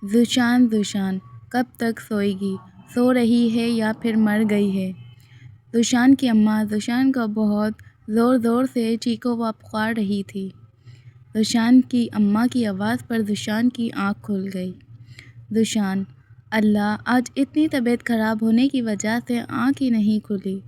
ذوشان ذوشان کب تک سوئے گی؟ سو رہی ہے یا پھر مر گئی ہے؟ ذوشان کی اماں ذوشان کو بہت زور زور سے چیخو و پکار رہی تھی۔ ذوشان کی اماں کی آواز پر ذوشان کی آنکھ کھل گئی۔ ذوشان: اللہ، آج اتنی طبیعت خراب ہونے کی وجہ سے آنکھ ہی نہیں کھلی،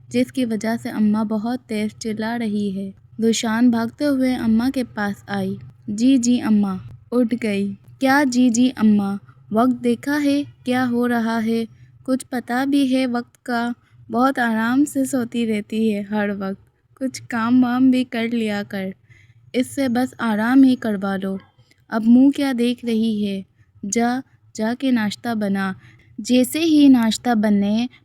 جس کی وجہ سے اماں بہت تیز چلا رہی ہے۔ ذوشان بھاگتے ہوئے اماں کے پاس آئی۔ جی جی اماں۔ اٹھ گئی۔ کیا جی جی اماں؟ وقت دیکھا ہے کیا ہو رہا ہے؟ کچھ پتہ بھی ہے وقت کا؟ بہت آرام سے سوتی رہتی ہے ہر وقت۔ کچھ کام وام بھی کر لیا کر، اس سے بس آرام ہی کروا لو۔ اب منہ کیا دیکھ رہی ہے؟ جا کے ناشتہ بنا۔ جیسے ہی ناشتہ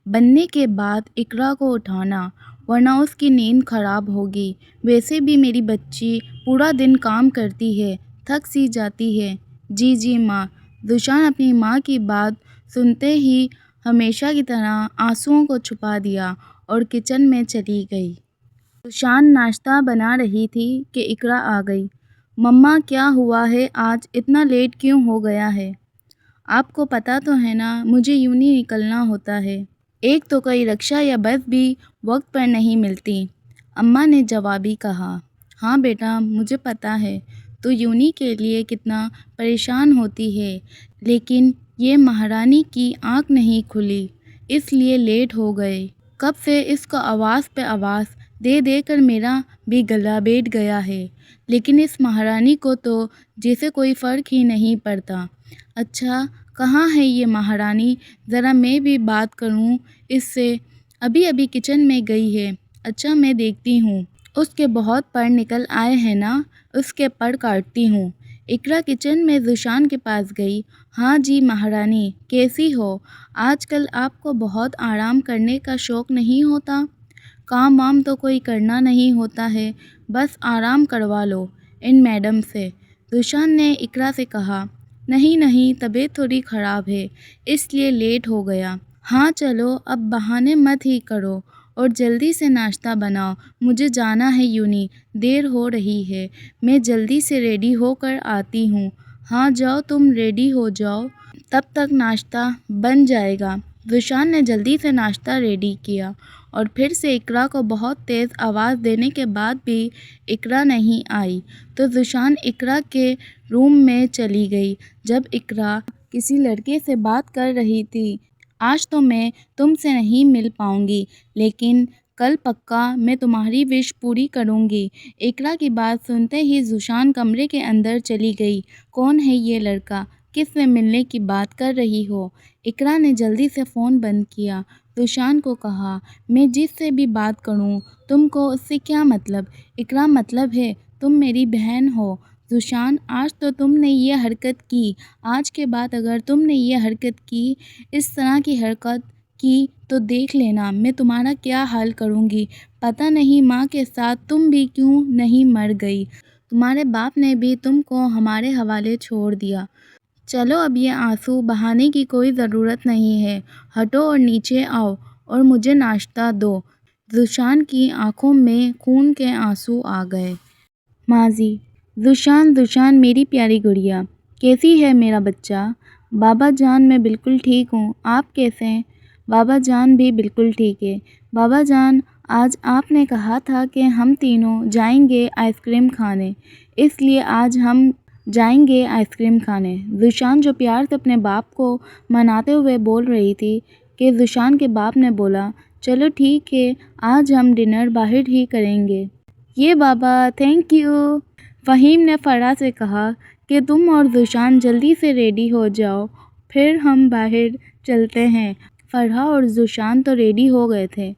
بننے کے بعد اقرا کو اٹھانا، ورنہ اس کی نیند خراب ہوگی۔ ویسے بھی میری بچی پورا دن کام کرتی ہے، تھک سی جاتی ہے۔ جی جی ماں۔ ذوشان اپنی ماں کی بات سنتے ہی ہمیشہ کی طرح آنسوؤں کو چھپا دیا اور کچن میں چلی گئی۔ ذوشان ناشتہ بنا رہی تھی کہ اقرا آ گئی۔ مما کیا ہوا ہے آج اتنا لیٹ کیوں ہو گیا ہے؟ آپ کو پتہ تو ہے نا مجھے یوں ہی نکلنا ہوتا ہے۔ ایک تو کوئی رکشہ یا بس بھی وقت پر نہیں ملتی، اماں نے جوابی کہا۔ ہاں بیٹا مجھے پتہ ہے تو یونی کے لیے کتنا پریشان ہوتی ہے، لیکن یہ مہارانی کی آنکھ نہیں کھلی اس لیے لیٹ ہو گئے۔ کب سے اس کو آواز پہ آواز دے دے کر میرا بھی گلا بیٹھ گیا ہے، لیکن اس مہارانی کو تو جیسے کوئی فرق ہی نہیں پڑتا۔ اچھا کہاں ہے یہ مہارانی؟ ذرا میں بھی بات کروں اس سے، ابھی کچن میں گئی ہے۔ اچھا میں دیکھتی ہوں، اس کے بہت پر نکل آئے ہیں نا، اس کے پر کاٹتی ہوں۔ اقرا کچن میں ذوشان کے پاس گئی۔ ہاں جی مہارانی، کیسی ہو؟ آج کل آپ کو بہت آرام کرنے کا شوق نہیں ہوتا؟ کام وام تو کوئی کرنا نہیں ہوتا ہے، بس آرام کروا لو ان میڈم سے۔ ذوشان نے اقرا سے کہا۔ نہیں طبیعت تھوڑی خراب ہے اس لیے لیٹ ہو گیا۔ ہاں چلو اب بہانے مت ہی کرو اور جلدی سے ناشتہ بناؤ، مجھے جانا ہے یونی، دیر ہو رہی ہے۔ میں جلدی سے ریڈی ہو کر آتی ہوں۔ ہاں جاؤ تم ریڈی ہو جاؤ، تب تک ناشتہ بن جائے گا۔ ذوشان نے جلدی سے ناشتہ ریڈی کیا اور پھر سے اقرا کو بہت تیز آواز دینے کے بعد بھی اقرا نہیں آئی تو ذوشان اقرا کے روم میں چلی گئی۔ جب اقرا کسی لڑکے سے بات کر رہی تھی، آج تو میں تم سے نہیں مل پاؤں گی، لیکن کل پکا میں تمہاری وش پوری کروں گی۔ اقرا کی بات سنتے ہی ذوشان کمرے کے اندر چلی گئی۔ کون ہے یہ لڑکا؟ کس سے ملنے کی بات کر رہی ہو؟ اقرا نے جلدی سے فون بند کیا۔ ذوشان کو کہا، میں جس سے بھی بات کروں تم کو اس سے کیا مطلب؟ اقرا مطلب ہے تم میری بہن ہو۔ ذوشان آج تو تم نے یہ حرکت کی، آج کے بعد اگر تم نے یہ حرکت کی، اس طرح کی حرکت کی تو دیکھ لینا میں تمہارا کیا حال کروں گی۔ پتہ نہیں ماں کے ساتھ تم بھی کیوں نہیں مر گئی، تمہارے باپ نے بھی تم کو ہمارے حوالے چھوڑ دیا۔ چلو اب یہ آنسو بہانے کی کوئی ضرورت نہیں ہے، ہٹو اور نیچے آؤ اور مجھے ناشتہ دو۔ ذوشان کی آنکھوں میں خون کے آنسو آ گئے۔ ماضی: ذوشان میری پیاری گڑیا، کیسی ہے میرا بچہ؟ بابا جان میں بالکل ٹھیک ہوں، آپ کیسے ہیں؟ بابا جان بھی بالکل ٹھیک ہے۔ بابا جان آج آپ نے کہا تھا کہ ہم تینوں جائیں گے آئس کریم کھانے، اس لیے آج ہم جائیں گے آئس کریم کھانے۔ ذوشان جو پیار سے اپنے باپ کو مناتے ہوئے بول رہی تھی کہ ذوشان کے باپ نے بولا، چلو ٹھیک ہے آج ہم ڈنر باہر ہی کریں گے۔ یہ بابا تھینک یو۔ فہیم نے فرح سے کہا کہ تم اور ذوشان جلدی سے ریڈی ہو جاؤ، پھر ہم باہر چلتے ہیں۔ فرح اور ذوشان تو ریڈی ہو گئے تھے۔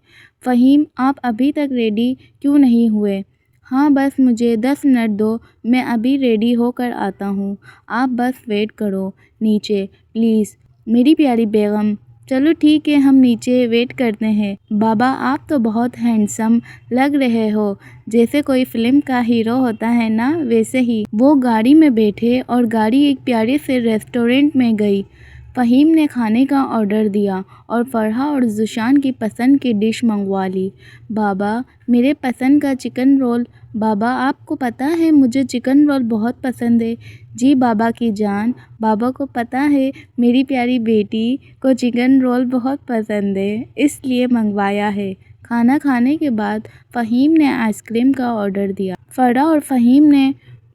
فہیم آپ ابھی تک ریڈی کیوں نہیں ہوئے؟ ہاں بس مجھے 10 منٹ دو، میں ابھی ریڈی ہو کر آتا ہوں، آپ بس ویٹ کرو نیچے پلیز میری پیاری بیگم۔ چلو ٹھیک ہے ہم نیچے ویٹ کرتے ہیں۔ بابا آپ تو بہت ہینڈسم لگ رہے ہو، جیسے کوئی فلم کا ہیرو ہوتا ہے نا ویسے ہی۔ وہ گاڑی میں بیٹھے اور گاڑی ایک پیارے سے ریسٹورنٹ میں گئی۔ فہیم نے کھانے کا آرڈر دیا اور فرحہ اور ذیشان کی پسند کی ڈش منگوا لی۔ بابا، میرے پسند کا چکن رول۔ بابا، آپ کو پتہ ہے مجھے چکن رول بہت پسند ہے۔ جی بابا کی جان، بابا کو پتہ ہے میری پیاری بیٹی کو چکن رول بہت پسند ہے، اس لیے منگوایا ہے۔ کھانا کھانے کے بعد فہیم نے آئس کریم کا آرڈر دیا۔ فرحہ اور فہیم نے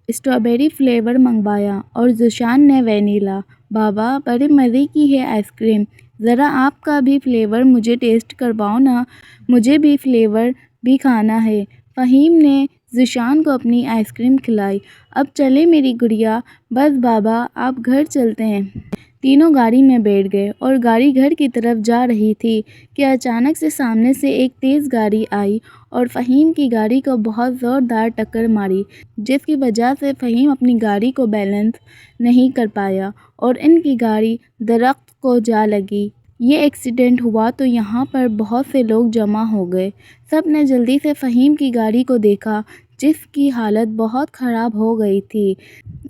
اسٹرابیری فلیور منگوایا اور ذیشان نے وینیلا۔ بابا، بڑے مزے کی ہے آئس کریم، ذرا آپ کا بھی فلیور مجھے ٹیسٹ کرواؤ نا، مجھے بھی فلیور بھی کھانا ہے۔ فہیم نے ذیشان کو اپنی آئس کریم کھلائی۔ اب چلیں میری گڑیا، بس بابا آپ گھر چلتے ہیں۔ تینوں گاڑی میں بیٹھ گئے اور گاڑی گھر کی طرف جا رہی تھی کہ اچانک سے سامنے سے ایک تیز گاڑی آئی اور فہیم کی گاڑی کو بہت زوردار ٹکر ماری، جس کی وجہ سے فہیم اپنی گاڑی کو بیلنس نہیں کر پایا اور ان کی گاڑی درخت کو جا لگی۔ یہ ایکسیڈنٹ ہوا تو یہاں پر بہت سے لوگ جمع ہو گئے۔ سب نے جلدی سے فہیم کی گاڑی کو دیکھا، جس کی حالت بہت خراب ہو گئی تھی،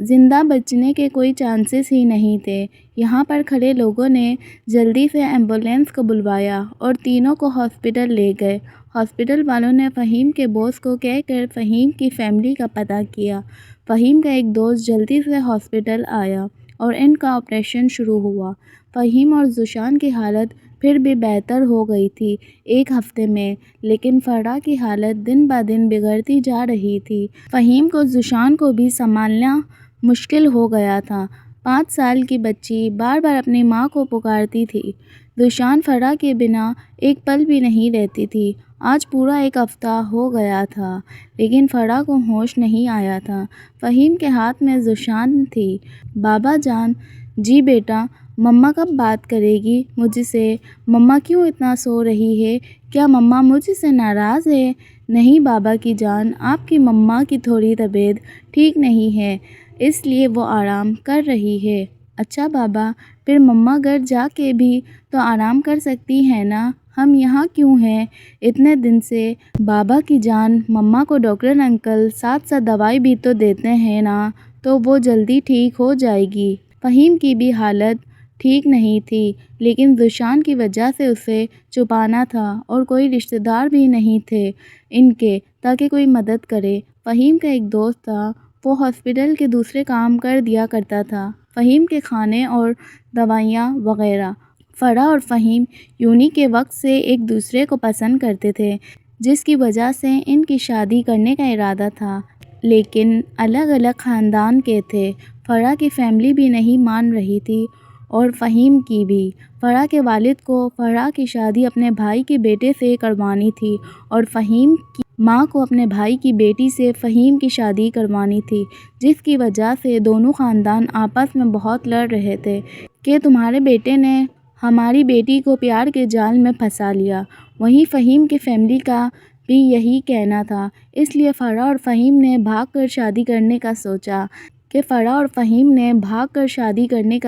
زندہ بچنے کے کوئی چانسز ہی نہیں تھے۔ یہاں پر کھڑے لوگوں نے جلدی سے ایمبولینس کو بلوایا اور تینوں کو ہاسپٹل لے گئے۔ ہاسپٹل والوں نے فہیم کے باس کو کہہ کر فہیم کی فیملی کا پتہ کیا۔ فہیم کا ایک دوست جلدی سے ہاسپٹل آیا اور ان کا آپریشن شروع ہوا۔ فہیم اور ذیشان کی حالت پھر بھی بہتر ہو گئی تھی ایک ہفتے میں، لیکن فرحہ کی حالت دن بہ دن بگڑتی جا رہی تھی۔ فہیم کو ذیشان کو بھی سنبھالنا مشکل ہو گیا تھا۔ 5 سال کی بچی بار بار اپنی ماں کو پکارتی تھی۔ ذیشان فرحہ کے بنا ایک پل بھی نہیں رہتی تھی۔ آج پورا ایک ہفتہ ہو گیا تھا، لیکن فرحہ کو ہوش نہیں آیا تھا۔ فہیم کے ہاتھ میں ذیشان تھی۔ بابا جان، جی بیٹا، مما کب بات کرے گی مجھ سے؟ مما کیوں اتنا سو رہی ہے؟ کیا مما مجھ سے ناراض ہے؟ نہیں بابا کی جان، آپ کی مما کی تھوڑی طبیعت ٹھیک نہیں ہے، اس لیے وہ آرام کر رہی ہے۔ اچھا بابا، پھر مما گھر جا کے بھی تو آرام کر سکتی ہیں نا، ہم یہاں کیوں ہیں اتنے دن سے؟ بابا کی جان، مما کو ڈاکٹر انکل ساتھ ساتھ دوائی بھی تو دیتے ہیں نا، تو وہ جلدی ٹھیک ہو جائے گی۔ فہیم کی بھی حالت ٹھیک نہیں تھی، لیکن ذیشان کی وجہ سے اسے چھپانا تھا اور کوئی رشتہ دار بھی نہیں تھے ان کے تاکہ کوئی مدد کرے۔ فہیم کا ایک دوست تھا، وہ ہاسپٹل کے دوسرے کام کر دیا کرتا تھا، فہیم کے کھانے اور دوائیاں وغیرہ۔ فرحہ اور فہیم یونی کے وقت سے ایک دوسرے کو پسند کرتے تھے، جس کی وجہ سے ان کی شادی کرنے کا ارادہ تھا، لیکن الگ الگ خاندان کے تھے۔ فرحہ کی فیملی بھی نہیں مان رہی تھی اور فہیم کی بھی۔ فرحہ کے والد کو فرحہ کی شادی اپنے بھائی کے بیٹے سے کروانی تھی اور فہیم کی ماں کو اپنے بھائی کی بیٹی سے فہیم کی شادی کروانی تھی، جس کی وجہ سے دونوں خاندان آپس میں بہت لڑ رہے تھے کہ تمہارے بیٹے نے ہماری بیٹی کو پیار کے جال میں پھنسا لیا۔ وہیں فہیم کی فیملی کا بھی یہی کہنا تھا، اس لیے فرحہ اور فہیم نے بھاگ کر شادی کرنے کا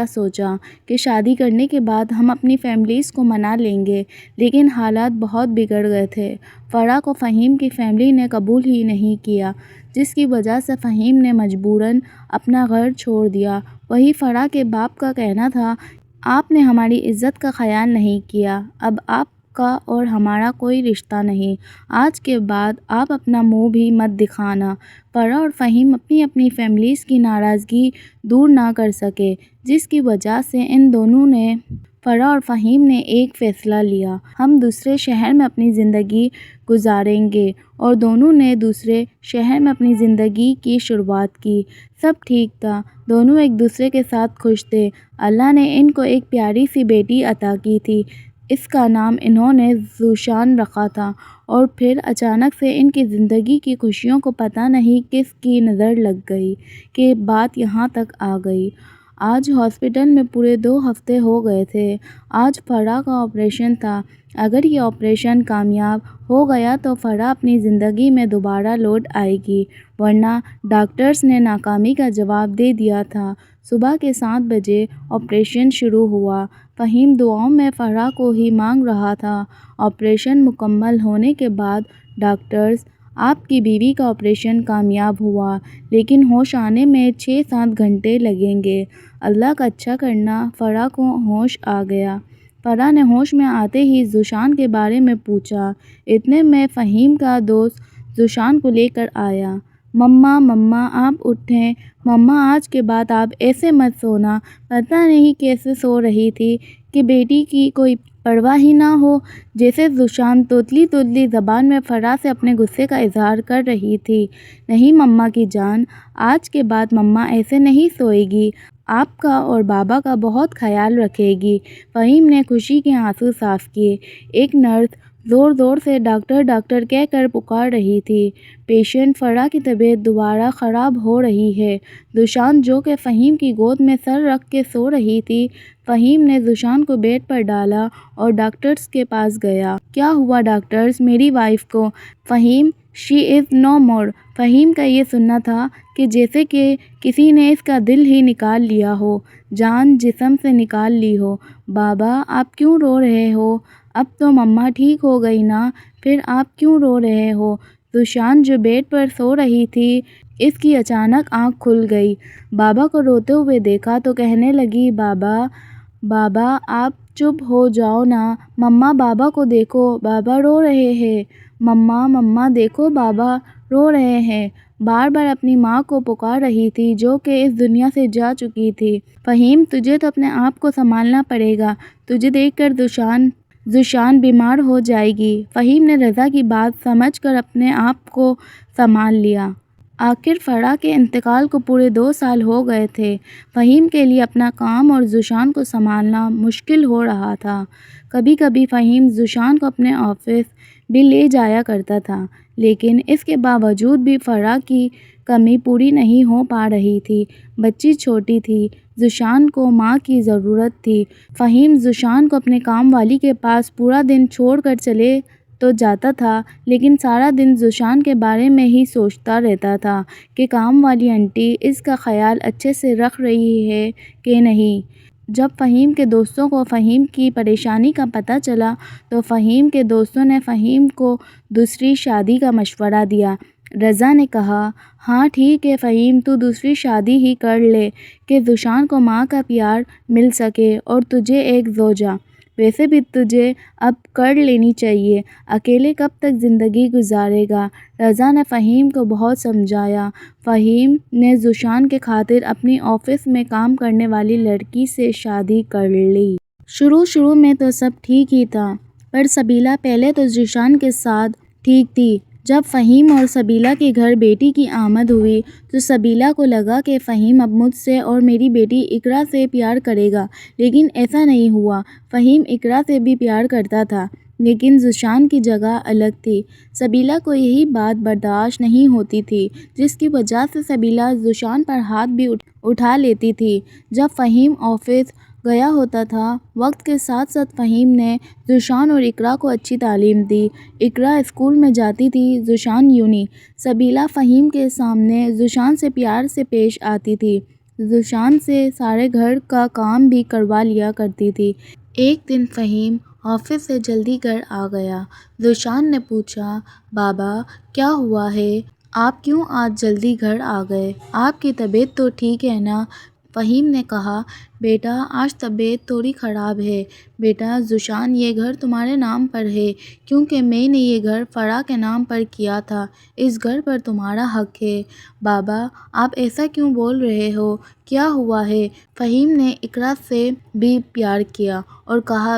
سوچا کہ شادی کرنے کے بعد ہم اپنی فیملیز کو منا لیں گے، لیکن حالات بہت بگڑ گئے تھے۔ فرحہ کو فہیم کی فیملی نے قبول ہی نہیں کیا، جس کی وجہ سے فہیم نے مجبوراً اپنا گھر چھوڑ دیا۔ وہیں فرحہ کے باپ کا کہنا تھا، آپ نے ہماری عزت کا خیال نہیں کیا، اب آپ کا اور ہمارا کوئی رشتہ نہیں، آج کے بعد آپ اپنا منہ بھی مت دکھانا۔ فرحہ اور فہیم اپنی اپنی فیملیز کی ناراضگی دور نہ کر سکے، جس کی وجہ سے ان دونوں نے فرحہ اور فہیم نے ایک فیصلہ لیا، ہم دوسرے شہر میں اپنی زندگی گزاریں گے، اور دونوں نے دوسرے شہر میں اپنی زندگی کی شروعات کی۔ سب ٹھیک تھا، دونوں ایک دوسرے کے ساتھ خوش تھے۔ اللہ نے ان کو ایک پیاری سی بیٹی عطا کی تھی، اس کا نام انہوں نے ذیشان رکھا تھا، اور پھر اچانک سے ان کی زندگی کی خوشیوں کو پتہ نہیں کس کی نظر لگ گئی کہ بات یہاں تک آ گئی۔ آج ہاسپٹل میں پورے 2 ہفتے ہو گئے تھے۔ آج فرحہ کا آپریشن تھا۔ اگر یہ آپریشن کامیاب ہو گیا تو فرحہ اپنی زندگی میں دوبارہ لوٹ آئے گی، ورنہ ڈاکٹرز نے ناکامی کا جواب دے دیا تھا۔ صبح کے 7 بجے آپریشن شروع ہوا۔ فہیم دعاؤں میں فرحہ کو ہی مانگ رہا تھا۔ آپریشن مکمل ہونے کے بعد ڈاکٹرز، آپ کی بیوی کا آپریشن کامیاب ہوا، لیکن ہوش آنے میں 6-7 گھنٹے لگیں گے۔ اللہ کا اچھا کرنا۔ فرح کو ہوش آ گیا۔ فرح نے ہوش میں آتے ہی ذوشان کے بارے میں پوچھا۔ اتنے میں فہیم کا دوست ذوشان کو لے کر آیا۔ مما مما آپ اٹھیں، مما آج کے بعد آپ ایسے مت سونا۔ پتہ نہیں کیسے سو رہی تھی کہ بیٹی کی کوئی پرواہ ہی نہ ہو، جیسے ذوشان توتلی زبان میں فرح سے اپنے غصے کا اظہار کر رہی تھی۔ نہیں مما کی جان، آج کے بعد مما ایسے نہیں سوئے گی، آپ کا اور بابا کا بہت خیال رکھے گی۔ فہیم نے خوشی کے آنسو صاف کیے۔ ایک نرس زور سے ڈاکٹر ڈاکٹر کہہ کر پکار رہی تھی۔ پیشنٹ فرح کی طبیعت دوبارہ خراب ہو رہی ہے۔ ذوشان جو کہ فہیم کی گود میں سر رکھ کے سو رہی تھی، فہیم نے ذوشان کو بیڈ پر ڈالا اور ڈاکٹرز کے پاس گیا۔ کیا ہوا ڈاکٹرز میری وائف کو؟ فہیم شی از نو مور۔ فہیم کا یہ سننا تھا کہ جیسے کہ کسی نے اس کا دل ہی نکال لیا ہو، جان جسم سے نکال لی ہو۔ بابا آپ کیوں رو رہے ہو؟ اب تو مما ٹھیک ہو گئی نا، پھر آپ کیوں رو رہے ہو؟ ذوشان جو بیڈ پر سو رہی تھی، اس کی اچانک آنکھ کھل گئی۔ بابا کو روتے ہوئے دیکھا تو کہنے لگی، بابا آپ چپ ہو جاؤ نا، مما بابا کو دیکھو، بابا رو رہے ہیں، مما دیکھو بابا رو رہے ہیں۔ بار بار اپنی ماں کو پکار رہی تھی جو کہ اس دنیا سے جا چکی تھی۔ فہیم تجھے تو اپنے آپ کو سنبھالنا پڑے گا، تجھے دیکھ کر ذوشان بیمار ہو جائے گی۔ فہیم نے رضا کی بات سمجھ کر اپنے آپ کو سنبھال لیا۔ آخر فرح کے انتقال کو پورے 2 سال ہو گئے تھے۔ فہیم کے لیے اپنا کام اور ذوشان کو سنبھالنا مشکل ہو رہا تھا۔ کبھی کبھی فہیم ذوشان کو اپنے آفس بھی لے جایا کرتا تھا، لیکن اس کے باوجود بھی فرح کی کمی پوری نہیں ہو پا رہی تھی۔ بچی چھوٹی تھی، ذوشان کو ماں کی ضرورت تھی۔ فہیم ذوشان کو اپنے کام والی کے پاس پورا دن چھوڑ کر چلے تو جاتا تھا، لیکن سارا دن ذوشان کے بارے میں ہی سوچتا رہتا تھا کہ کام والی آنٹی اس کا خیال اچھے سے رکھ رہی ہے کہ نہیں۔ جب فہیم کے دوستوں کو فہیم کی پریشانی کا پتہ چلا تو فہیم کے دوستوں نے فہیم کو دوسری شادی کا مشورہ دیا۔ رضا نے کہا، ہاں ٹھیک ہے فہیم، تو دوسری شادی ہی کر لے کہ ذوشان کو ماں کا پیار مل سکے اور تجھے ایک زوجہ۔ ویسے بھی تجھے اب کر لینی چاہیے، اکیلے کب تک زندگی گزارے گا؟ رضا نے فہیم کو بہت سمجھایا۔ فہیم نے ذوشان کے خاطر اپنی آفس میں کام کرنے والی لڑکی سے شادی کر لی۔ شروع میں تو سب ٹھیک ہی تھا، پر سبیلہ پہلے تو ذوشان کے ساتھ ٹھیک تھی۔ جب فہیم اور سبیلہ کے گھر بیٹی کی آمد ہوئی تو سبیلہ کو لگا کہ فہیم اب مجھ سے اور میری بیٹی اقرا سے پیار کرے گا، لیکن ایسا نہیں ہوا۔ فہیم اقرا سے بھی پیار کرتا تھا، لیکن ذوشان کی جگہ الگ تھی۔ سبیلہ کو یہی بات برداشت نہیں ہوتی تھی، جس کی وجہ سے سبیلہ ذوشان پر ہاتھ بھی اٹھا لیتی تھی۔ جب فہیم آفس گیا ہوتا تھا، وقت کے ساتھ ساتھ فہیم نے ذوشان اور اقرا کو اچھی تعلیم دی۔ اقرا اسکول میں جاتی تھی، ذوشان یونی۔ سبیلہ فہیم کے سامنے ذوشان سے پیار سے پیش آتی تھی، ذوشان سے سارے گھر کا کام بھی کروا لیا کرتی تھی۔ ایک دن فہیم آفس سے جلدی گھر آ گیا۔ ذوشان نے پوچھا، بابا کیا ہوا ہے؟ آپ کیوں آج جلدی گھر آ گئے؟ آپ کی طبیعت تو ٹھیک ہے نا؟ فہیم نے کہا، بیٹا آج طبیعت تھوڑی خراب ہے۔ بیٹا ذوشان یہ گھر تمہارے نام پر ہے، کیونکہ میں نے یہ گھر فرح کے نام پر کیا تھا۔ اس گھر پر تمہارا حق ہے۔ بابا آپ ایسا کیوں بول رہے ہو؟ کیا ہوا ہے؟ فہیم نے اقرا سے بھی پیار کیا اور کہا،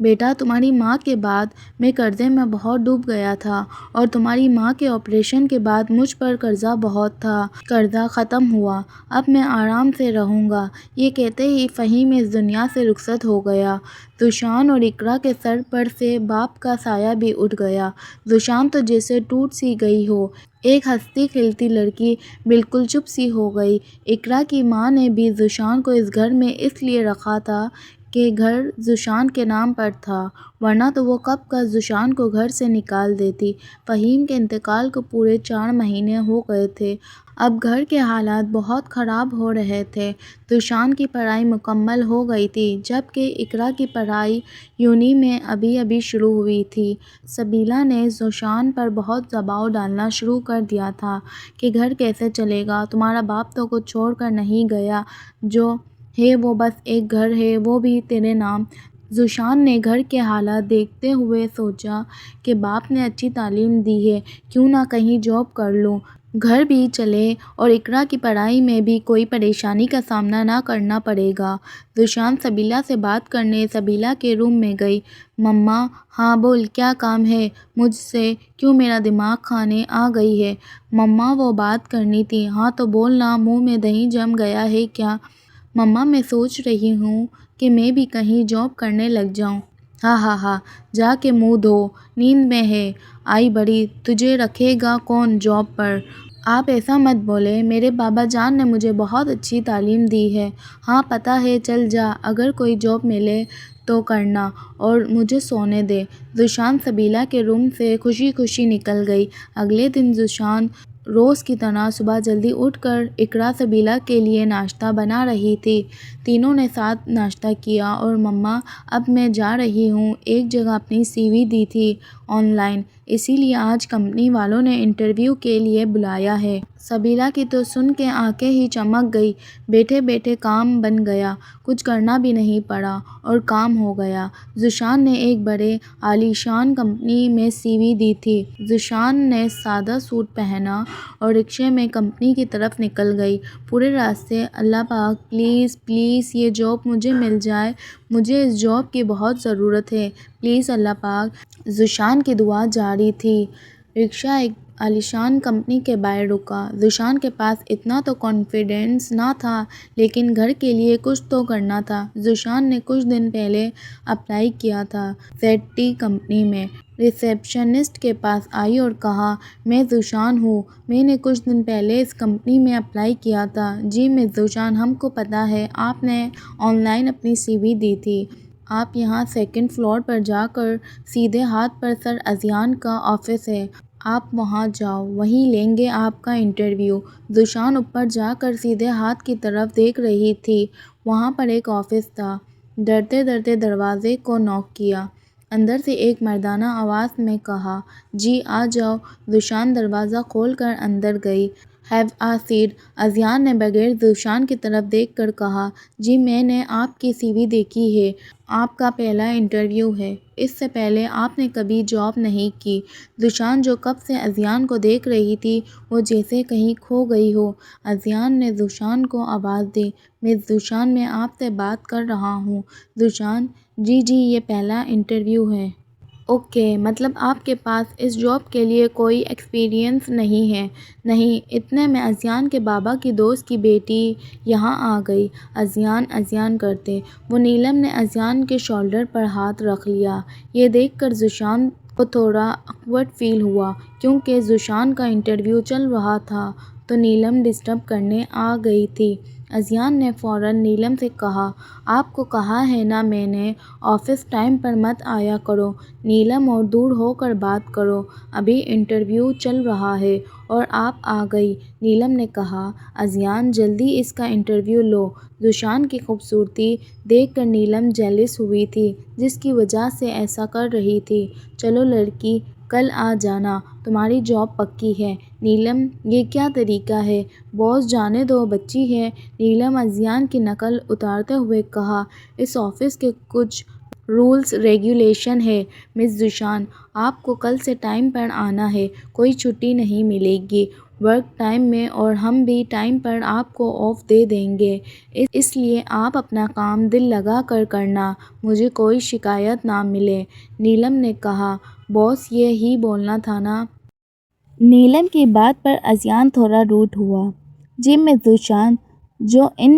بیٹا تمہاری ماں کے بعد میں قرضے میں بہت ڈوب گیا تھا، اور تمہاری ماں کے آپریشن کے بعد مجھ پر قرضہ بہت تھا۔ قرضہ ختم ہوا، اب میں آرام سے رہوں گا۔ یہ کہتے ہی فہیم اس دنیا سے رخصت ہو گیا۔ ذوشان اور اقرا کے سر پر سے باپ کا سایہ بھی اٹھ گیا۔ ذوشان تو جیسے ٹوٹ سی گئی ہو، ایک ہنستی کھیلتی لڑکی بالکل چپ سی ہو گئی۔ اقرا کی ماں نے بھی ذوشان کو اس گھر میں اس لیے رکھا تھا کہ گھر ذوشان کے نام پر تھا، ورنہ تو وہ کب کا ذوشان کو گھر سے نکال دیتی۔ فہیم کے انتقال کو پورے 4 مہینے ہو گئے تھے۔ اب گھر کے حالات بہت خراب ہو رہے تھے۔ ذوشان کی پڑھائی مکمل ہو گئی تھی، جبکہ اقرا کی پڑھائی یونی میں ابھی شروع ہوئی تھی۔ سبیلہ نے ذوشان پر بہت دباؤ ڈالنا شروع کر دیا تھا کہ گھر کیسے چلے گا، تمہارا باپ تو کچھ چھوڑ کر نہیں گیا جو ہے وہ بس ایک گھر ہے، وہ بھی تیرے نام۔ ذوشان نے گھر کے حالات دیکھتے ہوئے سوچا کہ باپ نے اچھی تعلیم دی ہے، کیوں نہ کہیں جاب کر لوں، گھر بھی چلے اور اقرا کی پڑھائی میں بھی کوئی پریشانی کا سامنا نہ کرنا پڑے گا۔ ذوشان سبیلہ سے بات کرنے سبیلہ کے روم میں گئی۔ مما، ہاں بول، کیا کام ہے مجھ سے؟ کیوں میرا دماغ کھانے آ گئی ہے؟ مما وہ بات کرنی تھی۔ ہاں تو بول نا، منہ میں دہی جم گیا ہے کیا؟ مما میں سوچ رہی ہوں کہ میں بھی کہیں جاب کرنے لگ جاؤں۔ ہاں ہاں ہاں، جا کے منہ دھو، نیند میں ہے آئی بڑی، تجھے رکھے گا کون جاب پر؟ آپ ایسا مت بولے، میرے بابا جان نے مجھے بہت اچھی تعلیم دی ہے۔ ہاں پتہ ہے، چل جا، اگر کوئی جاب ملے تو کرنا اور مجھے سونے دے۔ ذوشان سبیلہ کے روم سے خوشی خوشی نکل گئی۔ اگلے دن ذوشان روز کی طرح صبح جلدی اٹھ کر اقرا سبیلہ کے لیے ناشتہ بنا رہی تھی۔ تینوں نے ساتھ ناشتہ کیا اور مما اب میں جا رہی ہوں، ایک جگہ اپنی سی وی دی تھی آن لائن، اسی لیے آج کمپنی والوں نے انٹرویو کے لیے بلایا ہے۔ سبیلہ کی تو سن کے آنکھیں ہی چمک گئی، بیٹھے بیٹھے کام بن گیا، کچھ کرنا بھی نہیں پڑا اور کام ہو گیا۔ ذوشان نے ایک بڑے عالیشان کمپنی میں سی وی دی تھی۔ ذوشان نے سادہ سوٹ پہنا اور رکشے میں کمپنی کی طرف نکل گئی۔ پورے راستے اللہ پاک پلیز پلیز یہ جاب مجھے مل جائے، مجھے اس جاب کی بہت ضرورت ہے، پلیز اللہ پاک۔ ذوشان کی دعا جاری تھی۔ رکشہ ایک عالیشان کمپنی کے باہر رکا۔ ذوشان کے پاس اتنا تو کانفیڈنس نہ تھا، لیکن گھر کے لیے کچھ تو کرنا تھا۔ ذوشان نے کچھ دن پہلے اپلائی کیا تھا زیڈ ٹی کمپنی میں۔ ریسیپشنسٹ کے پاس آئی اور کہا، میں ذوشان ہوں، میں نے کچھ دن پہلے اس کمپنی میں اپلائی کیا تھا۔ جی مس ذوشان، ہم کو پتہ ہے آپ نے آن لائن اپنی سی وی دی تھی۔ آپ یہاں سیکنڈ فلور پر جا کر سیدھے ہاتھ پر سر اذیان کا آفس ہے، آپ وہاں جاؤ، وہیں لیں گے آپ کا انٹرویو۔ ذوشان اوپر جا کر سیدھے ہاتھ کی طرف دیکھ رہی تھی، وہاں پر ایک آفس تھا۔ ڈرتے ڈرتے دروازے کو ناک کیا۔ اندر سے ایک مردانہ آواز میں کہا، جی آ جاؤ۔ ذوشان دروازہ کھول کر اندر گئی۔ Have a set. اذیان نے بغیر ذوشان کی طرف دیکھ کر کہا، جی میں نے آپ کی سی وی دیکھی ہے، آپ کا پہلا انٹرویو ہے، اس سے پہلے آپ نے کبھی جاب نہیں کی۔ ذوشان جو کب سے اذیان کو دیکھ رہی تھی، وہ جیسے کہیں کھو گئی ہو۔ اذیان نے ذوشان کو آواز دی، مس ذوشان میں آپ سے بات کر رہا ہوں۔ ذوشان، جی جی یہ پہلا انٹرویو ہے۔ اوکے، مطلب آپ کے پاس اس جاب کے لیے کوئی ایکسپیرئنس نہیں ہے؟ نہیں۔ اتنے میں اذیان کے بابا کی دوست کی بیٹی یہاں آ گئی۔ اذیان اذیان کرتے وہ نیلم نے اذیان کے شولڈر پر ہاتھ رکھ لیا۔ یہ دیکھ کر ذوشان کو تھوڑا آکورڈ فیل ہوا، کیونکہ ذوشان کا انٹرویو چل رہا تھا تو نیلم ڈسٹرب کرنے آ گئی تھی۔ اذیان نے فوراً نیلم سے کہا، آپ کو کہا ہے نا میں نے، آفس ٹائم پر مت آیا کرو نیلم، اور دور ہو کر بات کرو، ابھی انٹرویو چل رہا ہے اور آپ آ گئی۔ نیلم نے کہا، اذیان جلدی اس کا انٹرویو لو۔ ذوشان کی خوبصورتی دیکھ کر نیلم جیلس ہوئی تھی، جس کی وجہ سے ایسا کر رہی تھی۔ چلو لڑکی، کل آ جانا، تمہاری جاب پکی ہے۔ نیلم، یہ کیا طریقہ ہے؟ باس جانے دو، بچی ہے۔ نیلم اذیان کی نقل اتارتے ہوئے کہا، اس آفس کے کچھ رولز ریگولیشن ہے مس ذوشان، آپ کو کل سے ٹائم پر آنا ہے، کوئی چھٹی نہیں ملے گی ورک ٹائم میں، اور ہم بھی ٹائم پر آپ کو آف دے دیں گے، اس لیے آپ اپنا کام دل لگا کر کرنا، مجھے کوئی شکایت نہ ملے۔ نیلم نے کہا، باس یہی بولنا تھا نا؟ نیلم کی بات پر اذیان تھوڑا روڈ ہوا۔ جی مس ذوشان، جو ان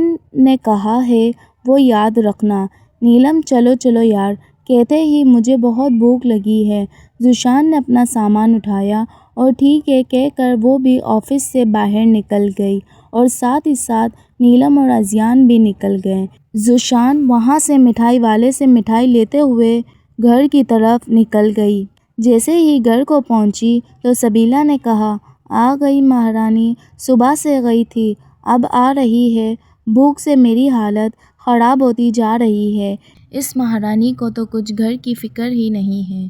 نے کہا ہے وہ یاد رکھنا۔ نیلم، چلو چلو یار، کہتے ہی مجھے بہت بھوک لگی ہے۔ ذوشان نے اپنا سامان اٹھایا اور ٹھیک ہے کہہ کر وہ بھی آفس سے باہر نکل گئی، اور ساتھ ہی ساتھ نیلم اور اذیان بھی نکل گئے۔ ذوشان وہاں سے مٹھائی والے سے مٹھائی لیتے ہوئے گھر کی طرف نکل گئی۔ جیسے ہی گھر کو پہنچی تو سبیلہ نے کہا، آ گئی مہارانی، صبح سے گئی تھی، اب آ رہی ہے، بھوک سے میری حالت خراب ہوتی جا رہی ہے۔ اس مہارانی کو تو کچھ گھر کی فکر ہی نہیں ہے۔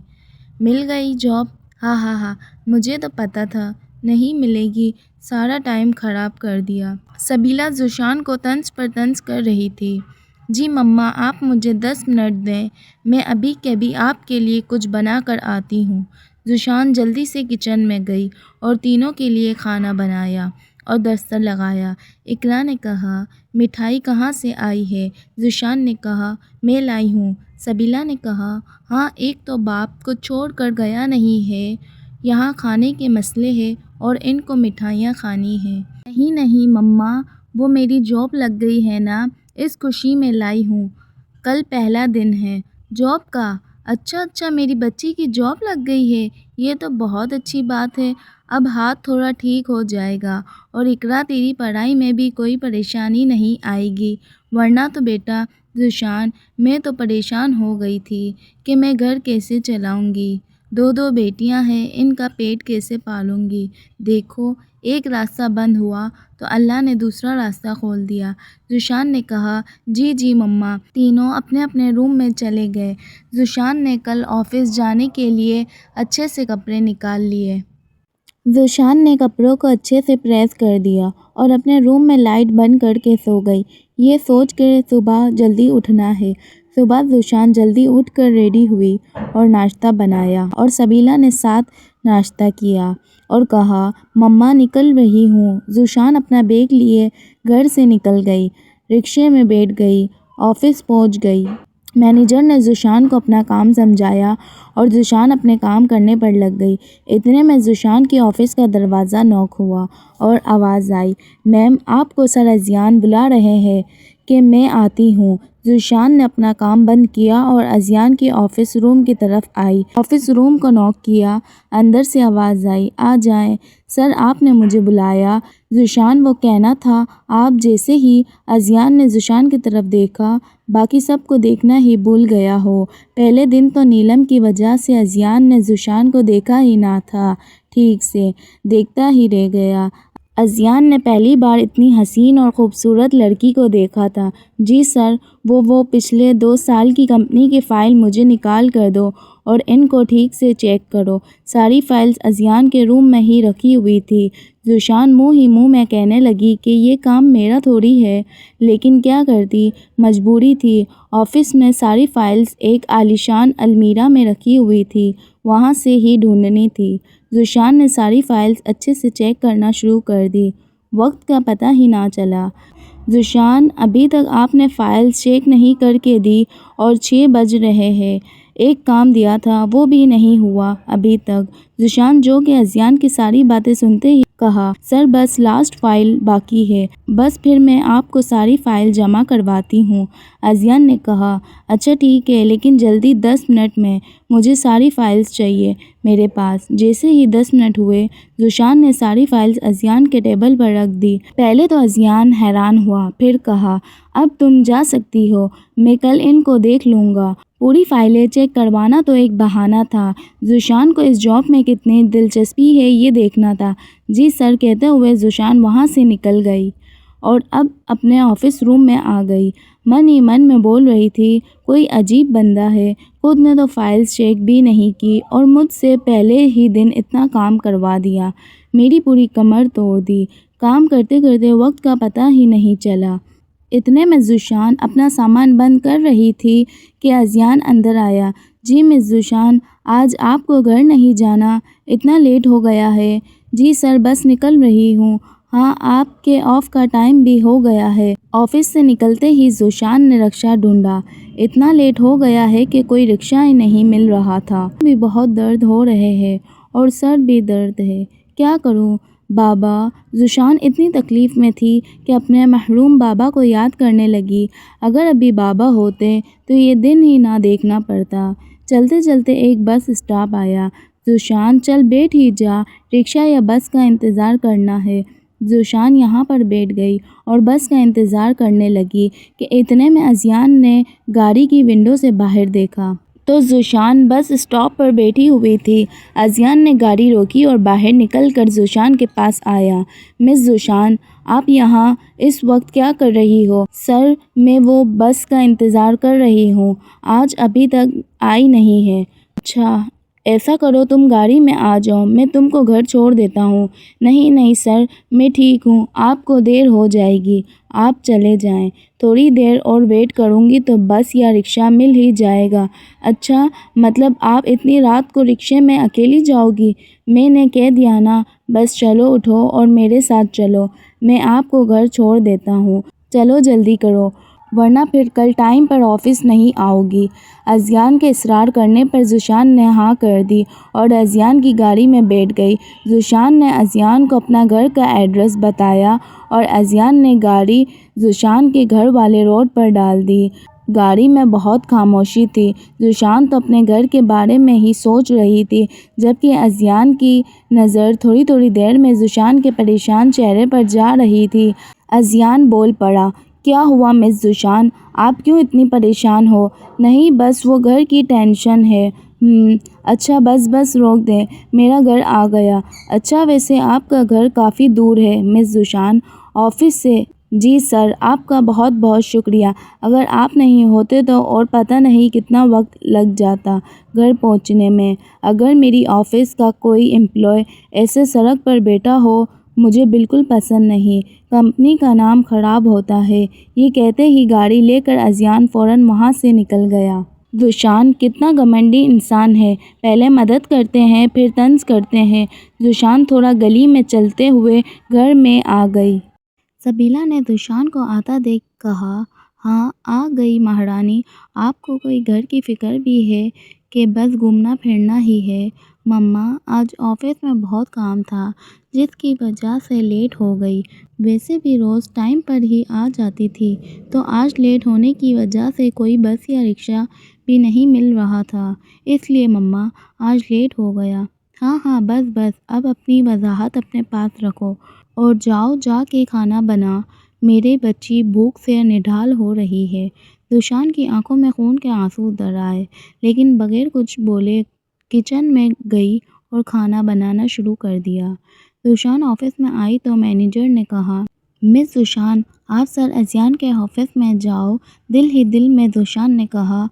مل گئی جاب؟ ہاں ہاں ہاں، مجھے تو پتہ تھا نہیں ملے گی، سارا ٹائم خراب کر دیا۔ سبیلہ ذوشان کو طنز پر طنز کر رہی تھی۔ جی مما، آپ مجھے 10 منٹ دیں، میں ابھی کبھی آپ کے لیے کچھ بنا کر آتی ہوں۔ ذوشان جلدی سے کچن میں گئی اور تینوں کے لیے کھانا بنایا اور دستر لگایا۔ اقرا نے کہا، مٹھائی کہاں سے آئی ہے؟ ذوشان نے کہا، میں لائی ہوں۔ سبیلہ نے کہا، ہاں، ایک تو باپ کو چھوڑ کر گیا نہیں ہے، یہاں کھانے کے مسئلے ہیں اور ان کو مٹھائیاں کھانی ہیں۔ نہیں نہیں مما، وہ میری جاب لگ گئی ہے نا، اس خوشی میں لائی ہوں۔ کل پہلا دن ہے۔ جاب کا؟ اچھا، میری بچی کی جاب لگ گئی ہے، یہ تو بہت اچھی بات ہے۔ اب ہاتھ تھوڑا ٹھیک ہو جائے گا اور اقرا تیری پڑھائی میں بھی کوئی پریشانی نہیں آئے گی، ورنہ تو بیٹا ذوشان، میں تو پریشان ہو گئی تھی کہ میں گھر کیسے چلاؤں گی، 2 بیٹیاں ہیں، ان کا پیٹ کیسے پالوں گی۔ دیکھو، ایک راستہ بند ہوا تو اللہ نے دوسرا راستہ کھول دیا۔ ذوشان نے کہا، جی مما۔ تینوں اپنے اپنے روم میں چلے گئے۔ ذوشان نے کل آفس جانے کے لیے اچھے سے کپڑے نکال لیے۔ ذوشان نے کپڑوں کو اچھے سے پریس کر دیا اور اپنے روم میں لائٹ بند کر کے سو گئی، یہ سوچ کے صبح جلدی اٹھنا ہے۔ صبح ذوشان جلدی اٹھ کر ریڈی ہوئی اور ناشتہ بنایا اور سبیلہ نے ساتھ ناشتہ کیا اور کہا، مما نکل رہی ہوں۔ ذوشان اپنا بیگ لیے گھر سے نکل گئی، رکشے میں بیٹھ گئی، آفس پہنچ گئی۔ مینیجر نے ذوشان کو اپنا کام سمجھایا اور ذوشان اپنے کام کرنے پر لگ گئی۔ اتنے میں ذوشان کے آفس کا دروازہ نوک ہوا اور آواز آئی، میم، آپ کو سر اذیان بلا رہے ہیں کہ میں آتی ہوں۔ ذوشان نے اپنا کام بند کیا اور اذیان کے آفس روم کی طرف آئی۔ آفس روم کو نوک کیا، اندر سے آواز آئی، آ جائیں سر، آپ نے مجھے بلایا۔ ذوشان وہ کہنا تھا آپ جیسے ہی اذیان نے ذوشان کی طرف دیکھا، باقی سب کو دیکھنا ہی بھول گیا ہو۔ پہلے دن تو نیلم کی وجہ سے اذیان نے ذوشان کو دیکھا ہی نہ تھا، ٹھیک سے دیکھتا ہی رہ گیا۔ اذیان نے پہلی بار اتنی حسین اور خوبصورت لڑکی کو دیکھا تھا۔ جی سر، وہ پچھلے 2 سال کی کمپنی کی فائل مجھے نکال کر دو اور ان کو ٹھیک سے چیک کرو۔ ساری فائلز اذیان کے روم میں ہی رکھی ہوئی تھی۔ ذوشان منہ ہی منہ میں کہنے لگی کہ یہ کام میرا تھوڑی ہے، لیکن کیا کرتی، مجبوری تھی۔ آفس میں ساری فائلز ایک عالیشان المیرہ میں رکھی ہوئی تھی، وہاں سے ہی ڈھونڈنی تھی۔ ذوشان نے ساری فائلز اچھے سے چیک کرنا شروع کر دی، وقت کا پتہ ہی نہ چلا۔ ذوشان، ابھی تک آپ نے فائلز چیک نہیں کر کے دی اور 6 بج رہے ہیں، ایک کام دیا تھا وہ بھی نہیں ہوا ابھی تک۔ ذوشان جو کہ اذیان کی ساری باتیں سنتے ہی کہا، سر بس لاسٹ فائل باقی ہے، بس پھر میں آپ کو ساری فائل جمع کرواتی ہوں۔ اذیان نے کہا، اچھا ٹھیک ہے، لیکن جلدی، 10 منٹ میں، مجھے ساری فائلز چاہیے میرے پاس۔ جیسے ہی 10 منٹ ہوئے، ذوشان نے ساری فائلز اذیان کے ٹیبل پر رکھ دی۔ پہلے تو اذیان حیران ہوا، پھر کہا، اب تم جا سکتی ہو، میں کل ان کو دیکھ لوں گا۔ پوری فائلیں چیک کروانا تو ایک بہانہ تھا، ذوشان کو اس جاب میں کتنی دلچسپی ہے یہ دیکھنا تھا۔ جی سر کہتے ہوئے ذوشان وہاں سے نکل گئی اور اب اپنے آفس روم میں آ گئی۔ من ہی من میں بول رہی تھی، کوئی عجیب بندہ ہے، خود نے تو فائلز چیک بھی نہیں کی اور مجھ سے پہلے ہی دن اتنا کام کروا دیا، میری پوری کمر توڑ دی، کام کرتے کرتے وقت کا پتہ ہی نہیں چلا۔ اتنے میں ذوشان اپنا سامان بند کر رہی تھی کہ اذیان اندر آیا۔ جی مس ذوشان، آج آپ کو گھر نہیں جانا، اتنا لیٹ ہو گیا ہے۔ جی سر، بس نکل رہی ہوں۔ ہاں، آپ کے آف کا ٹائم بھی ہو گیا ہے۔ آفس سے نکلتے ہی ذوشان نے رکشہ ڈھونڈا، اتنا لیٹ ہو گیا ہے کہ کوئی رکشہ ہی نہیں مل رہا تھا۔ بھی بہت درد ہو رہے ہیں اور سر بھی درد ہے، کیا کروں بابا؟ ذوشان اتنی تکلیف میں تھی کہ اپنے محروم بابا کو یاد کرنے لگی، اگر ابھی بابا ہوتے تو یہ دن ہی نہ دیکھنا پڑتا۔ چلتے چلتے ایک بس اسٹاپ آیا۔ ذوشان، چل بیٹھ ہی جا، رکشہ یا بس کا انتظار کرنا ہے۔ ذوشان یہاں پر بیٹھ گئی اور بس کا انتظار کرنے لگی کہ اتنے میں اذیان نے گاڑی کی ونڈو سے باہر دیکھا تو ذوشان بس اسٹاپ پر بیٹھی ہوئی تھی۔ اذیان نے گاڑی روکی اور باہر نکل کر ذوشان کے پاس آیا۔ مس ذوشان، آپ یہاں اس وقت کیا کر رہی ہو؟ سر، میں وہ بس کا انتظار کر رہی ہوں، آج ابھی تک آئی نہیں ہے۔ اچھا، ایسا کرو تم گاڑی میں آ جاؤ، میں تم کو گھر چھوڑ دیتا ہوں۔ نہیں نہیں سر، میں ٹھیک ہوں، آپ کو دیر ہو جائے گی، آپ چلے جائیں۔ تھوڑی دیر اور ویٹ کروں گی تو بس یا رکشہ مل ہی جائے گا۔ اچھا، مطلب آپ اتنی رات کو رکشے میں اکیلی جاؤ گی؟ میں نے کہہ دیا نا، بس چلو اٹھو اور میرے ساتھ چلو، میں آپ کو گھر چھوڑ دیتا ہوں۔ چلو جلدی کرو، ورنہ پھر کل ٹائم پر آفس نہیں آؤ گی۔ اذیان کے اصرار کرنے پر ذوشان نے ہاں کر دی اور اذیان کی گاڑی میں بیٹھ گئی۔ ذوشان نے اذیان کو اپنا گھر کا ایڈریس بتایا اور اذیان نے گاڑی ذوشان کے گھر والے روڈ پر ڈال دی۔ گاڑی میں بہت خاموشی تھی۔ ذوشان تو اپنے گھر کے بارے میں ہی سوچ رہی تھی، جبکہ اذیان کی نظر تھوڑی تھوڑی دیر میں ذوشان کے پریشان چہرے پر جا رہی تھی۔ اذیان بول پڑا، کیا ہوا مس ذوشان، آپ کیوں اتنی پریشان ہو؟ نہیں بس وہ گھر کی ٹینشن ہے۔ اچھا بس روک دیں، میرا گھر آ گیا۔ اچھا ویسے آپ کا گھر کافی دور ہے مس ذوشان، آفس سے؟ جی سر، آپ کا بہت بہت شکریہ، اگر آپ نہیں ہوتے تو اور پتہ نہیں کتنا وقت لگ جاتا گھر پہنچنے میں۔ اگر میری آفس کا کوئی امپلائی ایسے سڑک پر بیٹھا ہو مجھے بالکل پسند نہیں، کمپنی کا نام خراب ہوتا ہے۔ یہ کہتے ہی گاڑی لے کر اذیان فوراً وہاں سے نکل گیا۔ ذوشان کتنا گھمنڈی انسان ہے، پہلے مدد کرتے ہیں پھر طنز کرتے ہیں۔ ذوشان تھوڑا گلی میں چلتے ہوئے گھر میں آ گئی۔ سبیلا نے ذوشان کو آتا دیکھ کہا، ہاں آ گئی مہارانی، آپ کو کوئی گھر کی فکر بھی ہے کہ بس گھومنا پھرنا ہی ہے؟ مما آج آفس میں بہت کام تھا جس کی وجہ سے لیٹ ہو گئی، ویسے بھی روز ٹائم پر ہی آ جاتی تھی، تو آج لیٹ ہونے کی وجہ سے کوئی بس یا رکشہ بھی نہیں مل رہا تھا، اس لیے مما آج لیٹ ہو گیا۔ ہاں بس اب اپنی وضاحت اپنے پاس رکھو اور جاؤ جا کے کھانا بنا، میرے بچی بھوک سے نڈھال ہو رہی ہے۔ ذوشان کی آنکھوں میں خون کے آنسو اتر آئے، لیکن بغیر کچھ بولے کچن میں گئی اور کھانا بنانا شروع کر دیا۔ ذوشان آفس میں آئی تو مینیجر نے کہا، مس ذوشان آپ سر اذیان کے آفس میں جاؤ۔ دل ہی دل میں ذوشان نے کہا،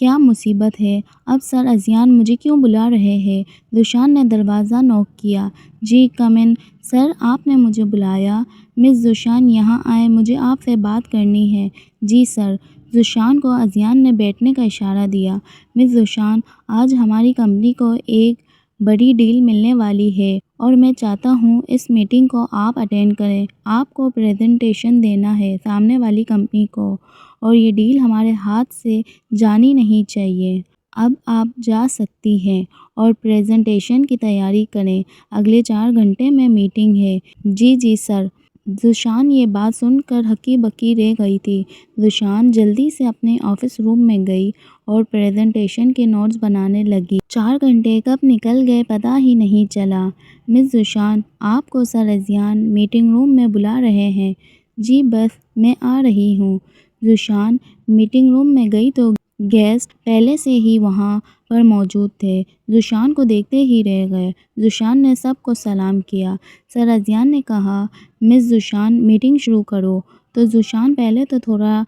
کیا مصیبت ہے، اب سر اذیان مجھے کیوں بلا رہے ہیں؟ ذوشان نے دروازہ نوک کیا۔ جی کم ان سر، آپ نے مجھے بلایا؟ مس ذوشان یہاں آئیں، مجھے آپ سے بات کرنی ہے۔ جی سر۔ ذوشان کو اذیان نے بیٹھنے کا اشارہ دیا۔ مس ذوشان آج ہماری کمپنی کو ایک بڑی ڈیل ملنے والی ہے اور میں چاہتا ہوں اس میٹنگ کو آپ اٹینڈ کریں۔ آپ کو پریزنٹیشن دینا ہے سامنے والی کمپنی کو، اور یہ ڈیل ہمارے ہاتھ سے جانی نہیں چاہیے۔ اب آپ جا سکتی ہیں اور پریزنٹیشن کی تیاری کریں، اگلے 4 گھنٹے میں میٹنگ ہے۔ جی سر۔ ذوشان یہ بات سن کر ہکی بکی رہ گئی تھی۔ ذوشان جلدی سے اپنے آفس روم میں گئی اور پریزنٹیشن کے نوٹس بنانے لگی۔ 4 گھنٹے کب نکل گئے پتہ ہی نہیں چلا۔ مس ذوشان آپ کو سر اذیان میٹنگ روم میں بلا رہے ہیں۔ جی بس میں آ رہی ہوں۔ ذوشان میٹنگ روم میں گئی تو گیسٹ پہلے سے ہی وہاں پر موجود تھے، ذوشان کو دیکھتے ہی رہ گئے۔ ذوشان نے سب کو سلام کیا۔ سر اذیان نے کہا، مس ذوشان میٹنگ شروع کرو۔ تو ذوشان پہلے تو تھوڑا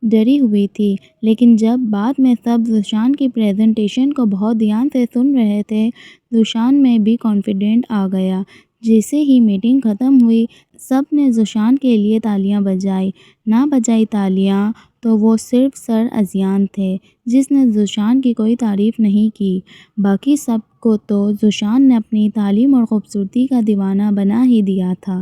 ڈری ہوئی تھی، لیکن جب بعد میں سب ذوشان کی پریزنٹیشن کو بہت دھیان سے سن رہے تھے، ذوشان میں بھی کانفیڈنٹ آ گیا۔ جیسے ہی میٹنگ ختم ہوئی سب نے ذوشان کے لیے تالیاں بجائیں، نہ بجائی تالیاں تو وہ صرف سر اذیان تھے جس نے ذوشان کی کوئی تعریف نہیں کی، باقی سب کو تو ذوشان نے اپنی تعلیم اور خوبصورتی کا دیوانہ بنا ہی دیا تھا۔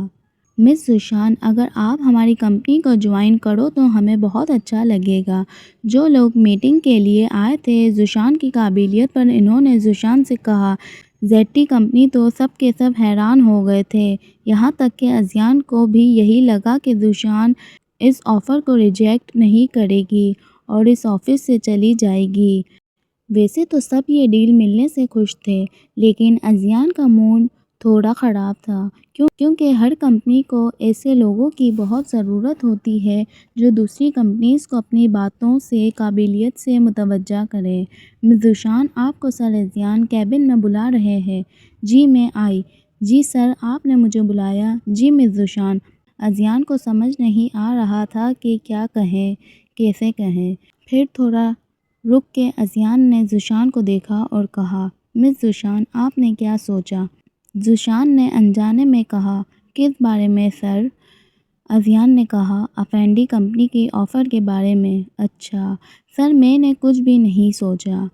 مس ذوشان اگر آپ ہماری کمپنی کو جوائن کرو تو ہمیں بہت اچھا لگے گا۔ جو لوگ میٹنگ کے لیے آئے تھے ذوشان کی قابلیت پر انہوں نے ذوشان سے کہا، زیڈ کمپنی تو سب کے سب حیران ہو گئے تھے، یہاں تک کہ اذیان کو بھی یہی لگا کہ ذوشان اس آفر کو ریجیکٹ نہیں کرے گی اور اس آفس سے چلی جائے گی۔ ویسے تو سب یہ ڈیل ملنے سے خوش تھے، لیکن اذیان کا موڈ تھوڑا خراب تھا، کیونکہ ہر کمپنی کو ایسے لوگوں کی بہت ضرورت ہوتی ہے جو دوسری کمپنیز کو اپنی باتوں سے قابلیت سے متوجہ کریں۔ مس ذوشان آپ کو سر اذیان کیبن میں بلا رہے ہیں۔ جی میں آئی۔ جی سر آپ نے مجھے بلایا؟ جی مس ذوشان۔ اذیان کو سمجھ نہیں آ رہا تھا کہ کیا کہیں، کیسے کہیں۔ پھر تھوڑا رک کے اذیان نے ذوشان کو دیکھا اور کہا، مس زوشان آپ نے کیا سوچا؟ زوشان نے انجانے میں کہا۔ کس بارے میں سر؟ ازیان نے کہا۔ افینڈی کمپنی کی آفر کے بارے میں۔ اچھا سر، میں نے کچھ بھی نہیں سوچا۔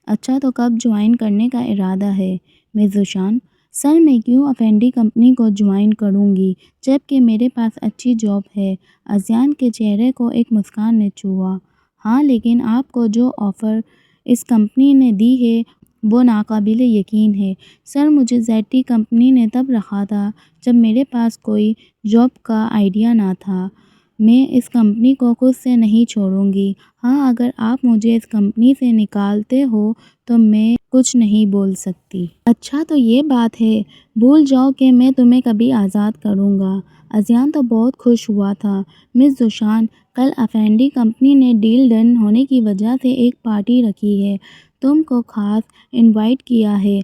اچھا تو کب جوائن کرنے کا ارادہ ہے؟ مس زوشان، سر میں کیوں افینڈی کمپنی کو جوائن کروں گی جب کہ میرے پاس اچھی جاب ہے؟ ازیان کے چہرے کو ایک مسکان نے چھوا۔ ہاں لیکن آپ کو جو آفر اس کمپنی نے دی ہے وہ ناقابل یقین ہے۔ سر مجھے زیڈ کمپنی نے تب رکھا تھا جب میرے پاس کوئی جاب کا آئیڈیا نہ تھا۔ میں اس کمپنی کو خود سے نہیں چھوڑوں گی۔ ہاں اگر آپ مجھے اس کمپنی سے نکالتے ہو تو میں کچھ نہیں بول سکتی۔ اچھا تو یہ بات ہے، بھول جاؤ کہ میں تمہیں کبھی آزاد کروں گا۔ ازیان تو بہت خوش ہوا تھا۔ مس زوشان، کل افینڈی کمپنی نے ڈیل ڈن ہونے کی وجہ سے ایک پارٹی رکھی ہے، تم کو خاص انوائٹ کیا ہے۔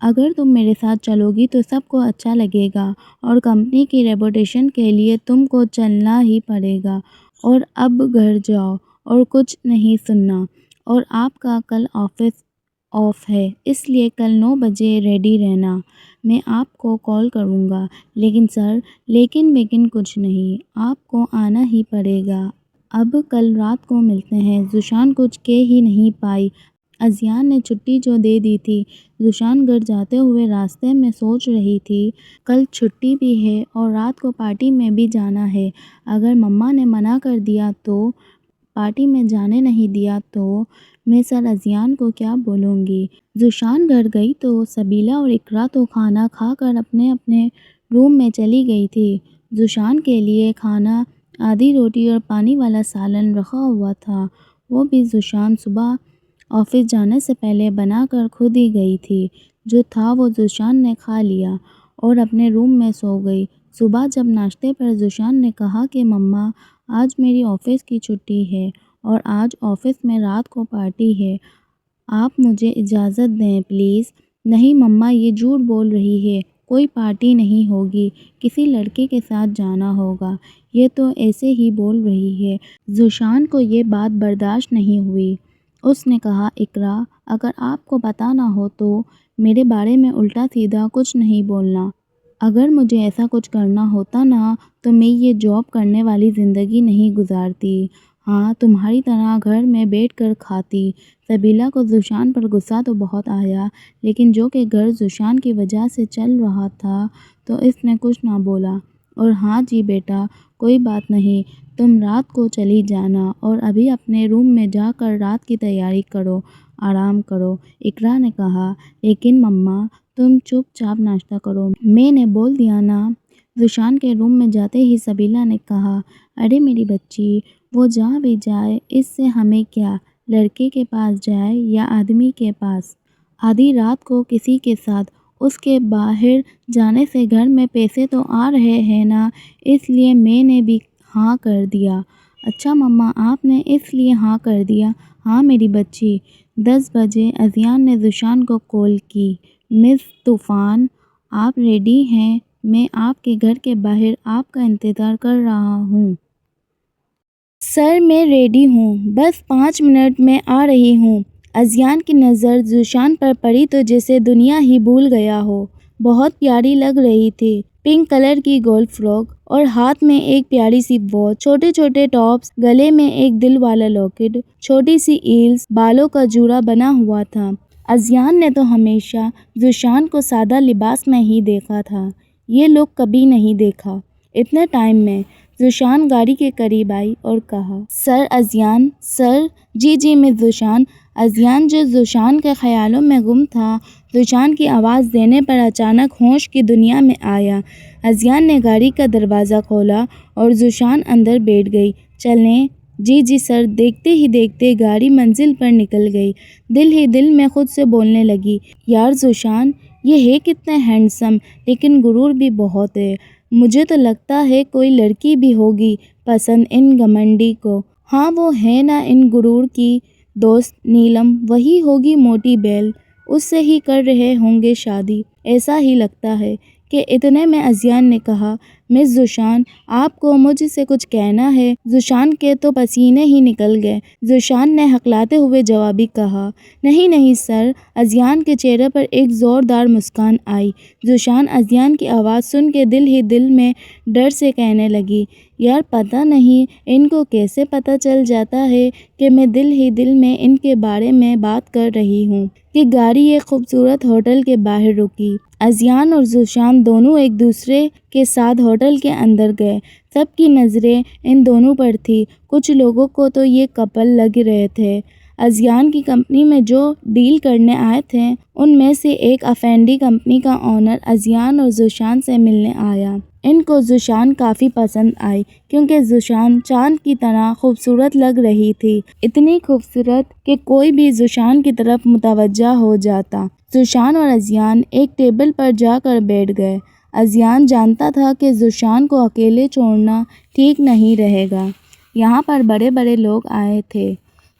اگر تم میرے ساتھ چلو گی تو سب کو اچھا لگے گا اور کمپنی کی ریپوٹیشن کے لیے تم کو چلنا ہی پڑے گا۔ اور اب گھر جاؤ اور کچھ نہیں سننا۔ اور آپ کا کل آفس آف ہے، اس لیے کل 9 بجے ریڈی رہنا۔ میں آپ کو کال کروں گا۔ لیکن سر، لیکن کچھ نہیں، آپ کو آنا ہی پڑے گا۔ اب کل رات کو ملتے ہیں۔ زوشان کچھ کہہ ہی نہیں پائی۔ ازیان نے چھٹی جو دے دی تھی۔ زوشان گھر جاتے ہوئے راستے میں سوچ رہی تھی، کل چھٹی بھی ہے اور رات کو پارٹی میں بھی جانا ہے۔ اگر مما نے منع کر دیا تو، پارٹی میں جانے نہیں دیا تو میں سر ازیان کو کیا بولوں گی؟ زوشان گھر گئی تو سبیلا اور اقرا تو کھانا کھا کر اپنے اپنے روم میں چلی گئی تھی۔ زوشان کے لیے کھانا آدھی روٹی اور پانی والا سالن رکھا ہوا تھا، وہ بھی زوشان صبح آفس جانے سے پہلے بنا کر خود ہی گئی تھی۔ جو تھا وہ زوشان نے کھا لیا اور اپنے روم میں سو گئی۔ صبح جب ناشتے پر زوشان نے کہا کہ مما آج میری آفس کی چھٹی ہے اور آج آفس میں رات کو پارٹی ہے، آپ مجھے اجازت دیں پلیز۔ نہیں مما، یہ جھوٹ بول رہی ہے، کوئی پارٹی نہیں ہوگی، کسی لڑکے کے ساتھ جانا ہوگا، یہ تو ایسے ہی بول رہی ہے۔ زوشان کو یہ بات برداشت نہیں ہوئی۔ اس نے کہا، اقرا اگر آپ کو پتہ نہ ہو تو میرے بارے میں الٹا سیدھا کچھ نہیں بولنا۔ اگر مجھے ایسا کچھ کرنا ہوتا نا تو میں یہ جاب کرنے والی زندگی نہیں گزارتی۔ ہاں تمہاری طرح گھر میں بیٹھ کر کھاتی۔ سبیلا کو زوشان پر غصہ تو بہت آیا، لیکن جو کہ گھر زوشان کی وجہ سے چل رہا تھا تو اس نے کچھ نہ بولا۔ اور ہاں جی بیٹا، کوئی بات نہیں، تم رات کو چلی جانا اور ابھی اپنے روم میں جا کر رات کی تیاری کرو، آرام کرو۔ اقرا نے کہا، لیکن مما تم چپ چاپ ناشتہ کرو، میں نے بول دیا نا۔ زوشان کے روم میں جاتے ہی سبیلا نے کہا، ارے میری بچی، وہ جہاں بھی جائے اس سے ہمیں کیا، لڑکے کے پاس جائے یا آدمی کے پاس، آدھی رات کو کسی کے ساتھ، اس کے باہر جانے سے گھر میں پیسے تو آ رہے ہیں نا، اس لیے میں نے بھی ہاں کر دیا۔ اچھا مما، آپ نے اس لیے ہاں کر دیا؟ ہاں میری بچی۔ 10 بجے ازیان نے زوشان کو کال کی، مس طوفان آپ ریڈی ہیں؟ میں آپ کے گھر کے باہر آپ کا انتظار کر رہا ہوں۔ سر میں ریڈی ہوں، بس 5 منٹ میں آ رہی ہوں۔ ازیان کی نظر زوشان پر پڑی تو جیسے دنیا ہی بھول گیا ہو۔ بہت پیاری لگ رہی تھی، پنک کلر کی گولڈ فراک اور ہاتھ میں ایک پیاری سی واچ، چھوٹے چھوٹے ٹاپس، گلے میں ایک دل والا لاکٹ، چھوٹی سی ہیلز، بالوں کا جوڑا بنا ہوا تھا۔ ازیان نے تو ہمیشہ زوشان کو سادہ لباس میں ہی دیکھا تھا، یہ لک کبھی نہیں دیکھا۔ اتنے ٹائم میں زوشان گاڑی کے قریب آئی اور کہا، سر ازیان۔ سر؟ جی مس زوشان۔ ازیان جو زوشان کے خیالوں میں گم تھا، زوشان کی آواز دینے پر اچانک ہوش کی دنیا میں آیا۔ ازیان نے گاڑی کا دروازہ کھولا اور زوشان اندر بیٹھ گئی۔ چلیں؟ جی سر۔ دیکھتے ہی دیکھتے گاڑی منزل پر نکل گئی۔ دل ہی دل میں خود سے بولنے لگی، یار زوشان یہ ہے کتنے ہینڈسم، لیکن غرور بھی بہت ہے، مجھے تو لگتا ہے کوئی لڑکی بھی ہوگی پسند ان گھمنڈی کو۔ ہاں وہ ہے نا ان غرور کی دوست نیلم، وہی ہوگی موٹی بیل، اس سے ہی کر رہے ہوں گے شادی، ایسا ہی لگتا ہے۔ کہ اتنے میں ازیان نے کہا، مس ذوشان، آپ کو مجھ سے کچھ کہنا ہے؟ ذوشان کے تو پسینے ہی نکل گئے۔ ذوشان نے ہکلاتے ہوئے جوابی کہا، نہیں نہیں سر۔ اذیان کے چہرے پر ایک زوردار مسکان آئی۔ ذوشان اذیان کی آواز سن کے دل ہی دل میں ڈر سے کہنے لگی، یار پتہ نہیں ان کو کیسے پتہ چل جاتا ہے کہ میں دل ہی دل میں ان کے بارے میں بات کر رہی ہوں۔ کہ گاڑی ایک خوبصورت ہوٹل کے باہر رکی۔ اذیان اور ذوشان دونوں ایک دوسرے کے ساتھ ہوٹل کے اندر گئے۔ سب کی نظریں ان دونوں پر تھی۔ کچھ لوگوں کو تو یہ کپل لگ رہے تھے۔ اذیان کی کمپنی میں جو ڈیل کرنے آئے تھے ان میں سے ایک افینڈی کمپنی کا اونر اذیان اور ذوشان سے ملنے آیا۔ ان کو ذوشان کافی پسند آئی کیونکہ ذوشان چاند کی طرح خوبصورت لگ رہی تھی، اتنی خوبصورت کہ کوئی بھی ذوشان کی طرف متوجہ ہو جاتا۔ ذوشان اور اذیان ایک ٹیبل پر جا کر بیٹھ گئے۔ اذیان جانتا تھا کہ ذوشان کو اکیلے چھوڑنا ٹھیک نہیں رہے گا۔ یہاں پر بڑے بڑے لوگ آئے تھے۔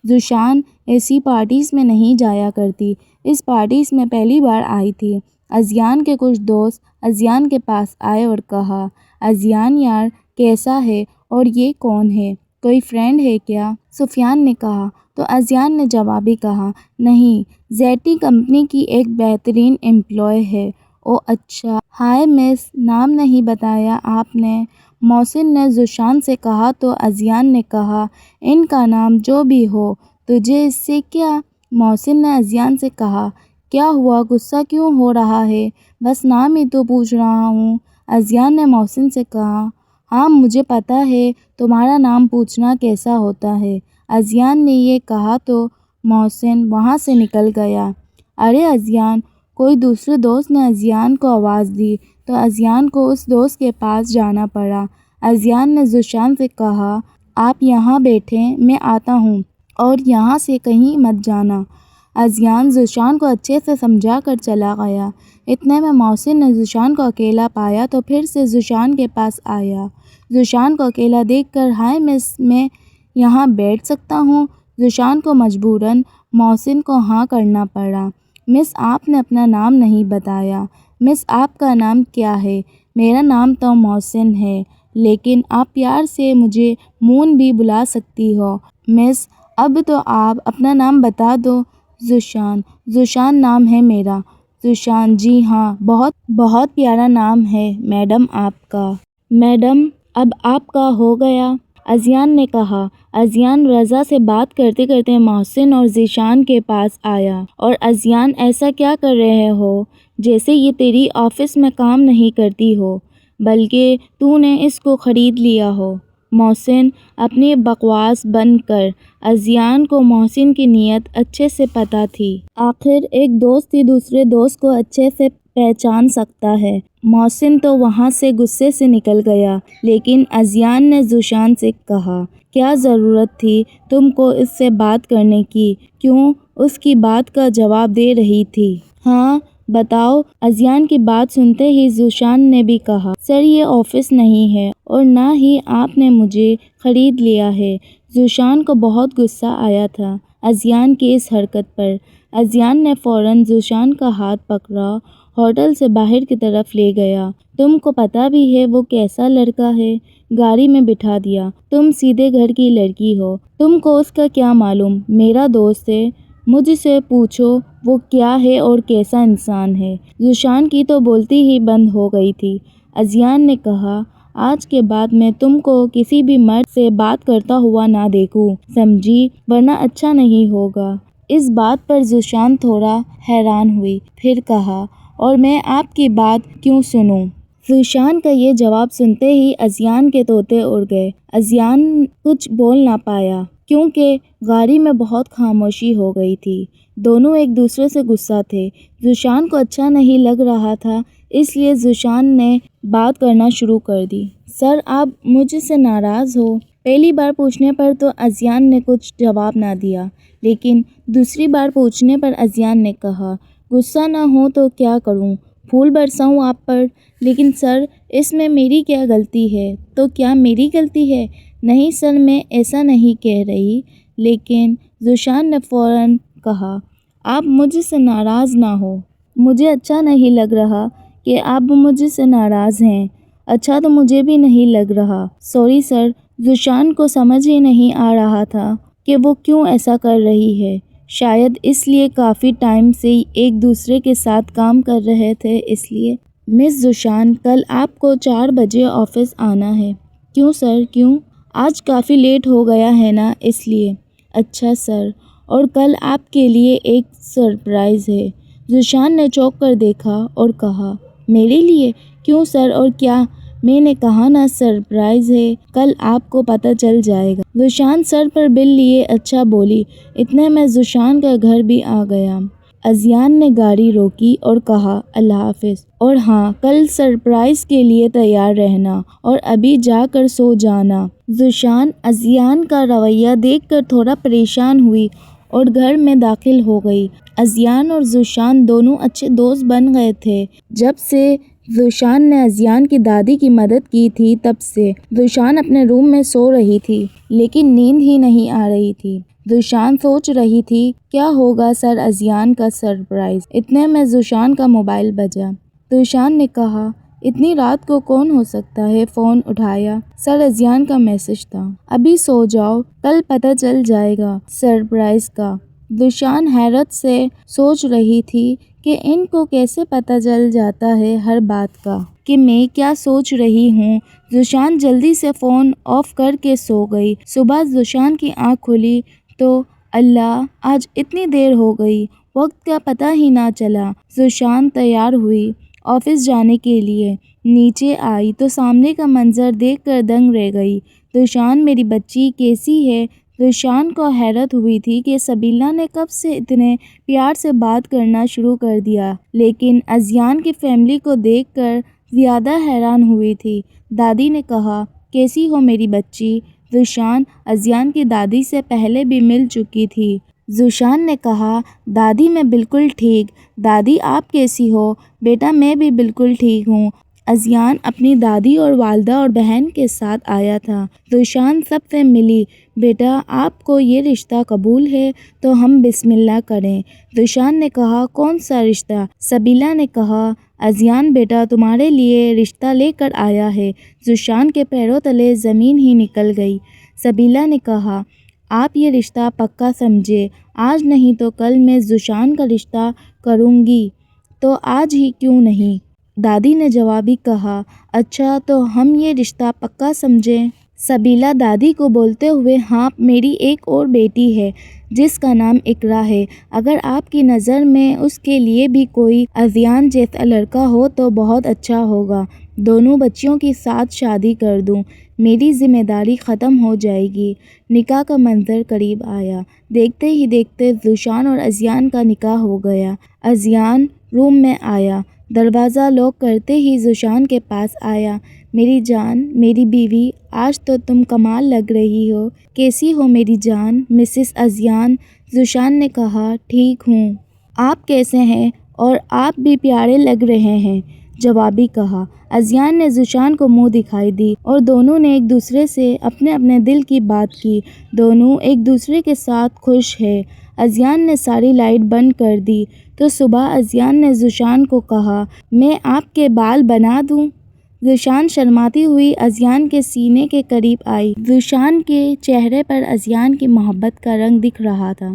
ذوشان ایسی پارٹیز میں نہیں جایا کرتی، اس پارٹیز میں پہلی بار آئی تھی۔ اذیان کے کچھ دوست اذیان کے پاس آئے اور کہا، اذیان یار کیسا ہے اور یہ کون ہے، کوئی فرینڈ ہے کیا؟ سفیان نے کہا تو اذیان نے جوابی کہا، نہیں، زیٹی کمپنی کی ایک بہترین امپلائی ہے۔ او اچھا، ہائے مس، نام نہیں بتایا آپ نے؟ محسن نے ذوشان سے کہا تو اذیان نے کہا، ان کا نام جو بھی ہو تجھے اس سے کیا؟ محسن نے اذیان سے کہا، کیا ہوا، غصہ کیوں ہو رہا ہے؟ بس نام ہی تو پوچھ رہا ہوں۔ اذیان نے محسن سے کہا، ہاں مجھے پتہ ہے تمہارا نام پوچھنا کیسا ہوتا ہے۔ اذیان نے یہ کہا تو محسن وہاں سے نکل گیا۔ ارے اذیان، کوئی دوسرے دوست نے اذیان کو آواز دی تو اذیان کو اس دوست کے پاس جانا پڑا۔ اذیان نے ذوشان سے کہا، آپ یہاں بیٹھیں، میں آتا ہوں اور یہاں سے کہیں مت جانا۔ اذیان ذوشان کو اچھے سے سمجھا کر چلا گیا۔ اتنے میں محسن نے ذوشان کو اکیلا پایا تو پھر سے ذوشان کے پاس آیا۔ ذوشان کو اکیلا دیکھ کر، ہائے مس، میں یہاں بیٹھ سکتا ہوں؟ ذوشان کو مجبوراً محسن کو ہاں کرنا پڑا۔ مس، آپ نے اپنا نام نہیں بتایا۔ مس، آپ کا نام کیا ہے؟ میرا نام تو محسن ہے، لیکن آپ پیار سے مجھے مون بھی بلا سکتی ہو۔ مس، اب تو آپ اپنا نام بتا دو۔ ذوشان، ذوشان نام ہے میرا۔ ذوشان، جی ہاں، بہت پیارا نام ہے میڈم آپ کا۔ میڈم، اب آپ کا ہو گیا، اذیان نے کہا۔ اذیان رضا سے بات کرتے کرتے محسن اور ذیشان کے پاس آیا اور اذیان ایسا کیا کر رہے ہو جیسے یہ تیری آفس میں کام نہیں کرتی ہو، بلکہ تو نے اس کو خرید لیا ہو۔ محسن، اپنی بکواس بند کر۔ اذیان کو محسن کی نیت اچھے سے پتہ تھی۔ آخر ایک دوست ہی دوسرے دوست کو اچھے سے پہچان سکتا ہے۔ محسن تو وہاں سے غصے سے نکل گیا، لیکن اذیان نے ذوشان سے کہا، کیا ضرورت تھی تم کو اس سے بات کرنے کی؟ کیوں اس کی بات کا جواب دے رہی تھی؟ ہاں بتاؤ۔ اذیان کی بات سنتے ہی ذوشان نے بھی کہا، سر یہ آفس نہیں ہے اور نہ ہی آپ نے مجھے خرید لیا ہے۔ ذوشان کو بہت غصہ آیا تھا اذیان کی اس حرکت پر۔ اذیان نے فوراً ذوشان کا ہاتھ پکڑا، ہوٹل سے باہر کی طرف لے گیا۔ تم کو پتہ بھی ہے وہ کیسا لڑکا ہے؟ گاڑی میں بٹھا دیا۔ تم سیدھے گھر کی لڑکی ہو، تم کو اس کا کیا معلوم؟ میرا دوست ہے، مجھ سے پوچھو وہ کیا ہے اور کیسا انسان ہے۔ ذوشان کی تو بولتی ہی بند ہو گئی تھی۔ اذیان نے کہا، آج کے بعد میں تم کو کسی بھی مرد سے بات کرتا ہوا نہ دیکھوں، سمجھی؟ ورنہ اچھا نہیں ہوگا۔ اس بات پر ذوشان تھوڑا حیران ہوئی، پھر کہا، اور میں آپ کی بات کیوں سنوں؟ ذوشان کا یہ جواب سنتے ہی اذیان کے طوطے اڑ گئے۔ اذیان کچھ بول نہ پایا کیونکہ گاڑی میں بہت خاموشی ہو گئی تھی۔ دونوں ایک دوسرے سے غصہ تھے۔ ذوشان کو اچھا نہیں لگ رہا تھا، اس لیے ذوشان نے بات کرنا شروع کر دی۔ سر، آپ مجھ سے ناراض ہو؟ پہلی بار پوچھنے پر تو اذیان نے کچھ جواب نہ دیا، لیکن دوسری بار پوچھنے پر اذیان نے کہا، غصہ نہ ہو تو کیا کروں، پھول برساؤں آپ پر؟ لیکن سر، اس میں میری کیا غلطی ہے؟ تو کیا میری غلطی ہے؟ نہیں سر، میں ایسا نہیں کہہ رہی، لیکن ذوشان نے فوراً کہا، آپ مجھ سے ناراض نہ ہو، مجھے اچھا نہیں لگ رہا کہ آپ مجھ سے ناراض ہیں، اچھا تو مجھے بھی نہیں لگ رہا۔ Sorry sir. ذوشان کو سمجھ ہی نہیں آ رہا تھا کہ وہ کیوں ایسا کر رہی ہے، شاید اس لیے کافی ٹائم سے ایک دوسرے کے ساتھ کام کر رہے تھے اس لیے۔ مس ذوشان، کل آپ کو 4 بجے آفس آنا ہے۔ کیوں سر، کیوں؟ آج کافی لیٹ ہو گیا ہے نا اس لیے۔ اچھا سر، اور کل آپ کے لیے ایک سرپرائز ہے۔ ذوشان نے چونک کر دیکھا اور کہا، میرے لیے؟ کیوں سر، اور کیا؟ میں نے کہا نا سرپرائز ہے، کل آپ کو پتہ چل جائے گا۔ ذوشان سر پر بل لیے اچھا بولی۔ اتنے میں ذوشان کا گھر بھی آ گیا۔ اذیان نے گاڑی روکی اور کہا، اللہ حافظ، اور ہاں، کل سرپرائز کے لیے تیار رہنا اور ابھی جا کر سو جانا۔ ذوشان اذیان کا رویہ دیکھ کر تھوڑا پریشان ہوئی اور گھر میں داخل ہو گئی۔ اذیان اور ذوشان دونوں اچھے دوست بن گئے تھے۔ جب سے ذوشان نے اذیان کی دادی کی مدد کی تھی تب سے۔ ذوشان اپنے روم میں سو رہی تھی لیکن نیند ہی نہیں آ رہی تھی۔ ذوشان سوچ رہی تھی کیا ہوگا سر اذیان کا سرپرائز۔ اتنے میں ذوشان کا موبائل بجا۔ ذوشان نے کہا، اتنی رات کو کون ہو سکتا ہے؟ فون اٹھایا۔ سر اذیان کا میسج تھا۔ ابھی سو جاؤ، کل پتہ چل جائے گا سرپرائز کا۔ ذوشان حیرت سے سوچ رہی تھی کہ ان کو کیسے پتہ چل جاتا ہے ہر بات کا کہ میں کیا سوچ رہی ہوں۔ ذوشان جلدی سے فون آف کر کے سو گئی۔ صبح ذوشان کی آنکھ کھلی تو اللہ، آج اتنی دیر ہو گئی، وقت کا پتہ ہی نہ چلا۔ ذوشان تیار ہوئی آفس جانے کے لیے۔ نیچے آئی تو سامنے کا منظر دیکھ کر دنگ رہ گئی۔ ذوشان، میری بچی کیسی ہے؟ ذوشان کو حیرت ہوئی تھی کہ سبیلہ نے کب سے اتنے پیار سے بات کرنا شروع کر دیا، لیکن اذیان کی فیملی کو دیکھ کر زیادہ حیران ہوئی تھی۔ دادی نے کہا، کیسی ہو میری بچی؟ ذوشان اذیان کی دادی سے پہلے بھی مل چکی تھی۔ ذوشان نے کہا، دادی میں بالکل ٹھیک۔ دادی آپ کیسی ہو؟ بیٹا میں بھی بالکل ٹھیک ہوں۔ اذیان اپنی دادی اور والدہ اور بہن کے ساتھ آیا تھا۔ ذوشان سب سے ملی۔ بیٹا، آپ کو یہ رشتہ قبول ہے تو ہم بسم اللہ کریں۔ ذوشان نے کہا، کون سا رشتہ؟ سبیلہ نے کہا، اذیان بیٹا تمہارے لیے رشتہ لے کر آیا ہے۔ ذوشان کے پیروں تلے زمین ہی نکل گئی۔ سبیلہ نے کہا، آپ یہ رشتہ پکا سمجھے، آج نہیں تو کل میں ذوشان کا رشتہ کروں گی، تو آج ہی کیوں نہیں؟ دادی نے جوابی کہا، اچھا تو ہم یہ رشتہ پکا سمجھیں۔ سبیلہ دادی کو بولتے ہوئے، ہاں، میری ایک اور بیٹی ہے جس کا نام اقرا ہے۔ اگر آپ کی نظر میں اس کے لیے بھی کوئی اذیان جیسا لڑکا ہو تو بہت اچھا ہوگا۔ دونوں بچیوں کی ساتھ شادی کر دوں، میری ذمہ داری ختم ہو جائے گی۔ نکاح کا منظر قریب آیا۔ دیکھتے ہی دیکھتے ذوشان اور اذیان کا نکاح ہو گیا۔ اذیان روم میں آیا، دروازہ لاک کرتے ہی ذوشان کے پاس آیا، میری جان، میری بیوی، آج تو تم کمال لگ رہی ہو۔ کیسی ہو میری جان؟ مسز اذیان، ذوشان نے کہا، ٹھیک ہوں۔ آپ کیسے ہیں؟ اور آپ بھی پیارے لگ رہے ہیں، جوابی کہا۔ اذیان نے ذوشان کو منہ دکھائی دی اور دونوں نے ایک دوسرے سے اپنے اپنے دل کی بات کی۔ دونوں ایک دوسرے کے ساتھ خوش ہیں۔ اذیان نے ساری لائٹ بند کر دی تو صبح اذیان نے ذوشان کو کہا، میں آپ کے بال بنا دوں؟ ذوشان شرماتی ہوئی اذیان کے سینے کے قریب آئی۔ ذوشان کے چہرے پر اذیان کی محبت کا رنگ دکھ رہا تھا،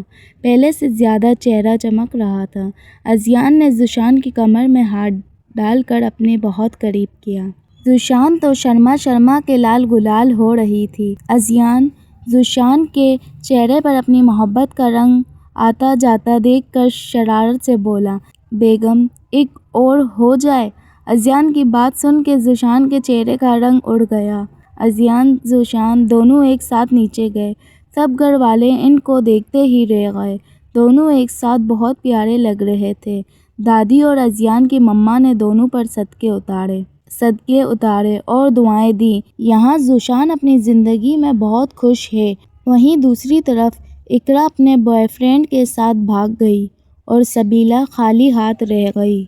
پہلے سے زیادہ چہرہ چمک رہا تھا۔ اذیان نے ذوشان کی کمر میں ہاتھ ڈال کر اپنے بہت قریب کیا۔ ذوشان تو شرما شرما کے لال گلال ہو رہی تھی۔ اذیان ذوشان کے چہرے پر اپنی محبت کا رنگ آتا جاتا دیکھ کر شرارت سے بولا، بیگم ایک اور ہو جائے؟ اذیان کی بات سن کے ذوشان کے چہرے کا رنگ اڑ گیا۔ اذیان ذوشان دونوں ایک ساتھ نیچے گئے۔ سب گھر والے ان کو دیکھتے ہی رہ گئے۔ دونوں ایک ساتھ بہت پیارے لگ رہے تھے۔ دادی اور اذیان کی مما نے دونوں پر صدقے اتارے اور دعائیں دیں۔ یہاں ذوشان اپنی زندگی میں بہت خوش ہے۔ وہیں دوسری طرف اقرا اپنے بوائے فرینڈ کے ساتھ بھاگ گئی اور سبیلہ خالی ہاتھ رہ گئی۔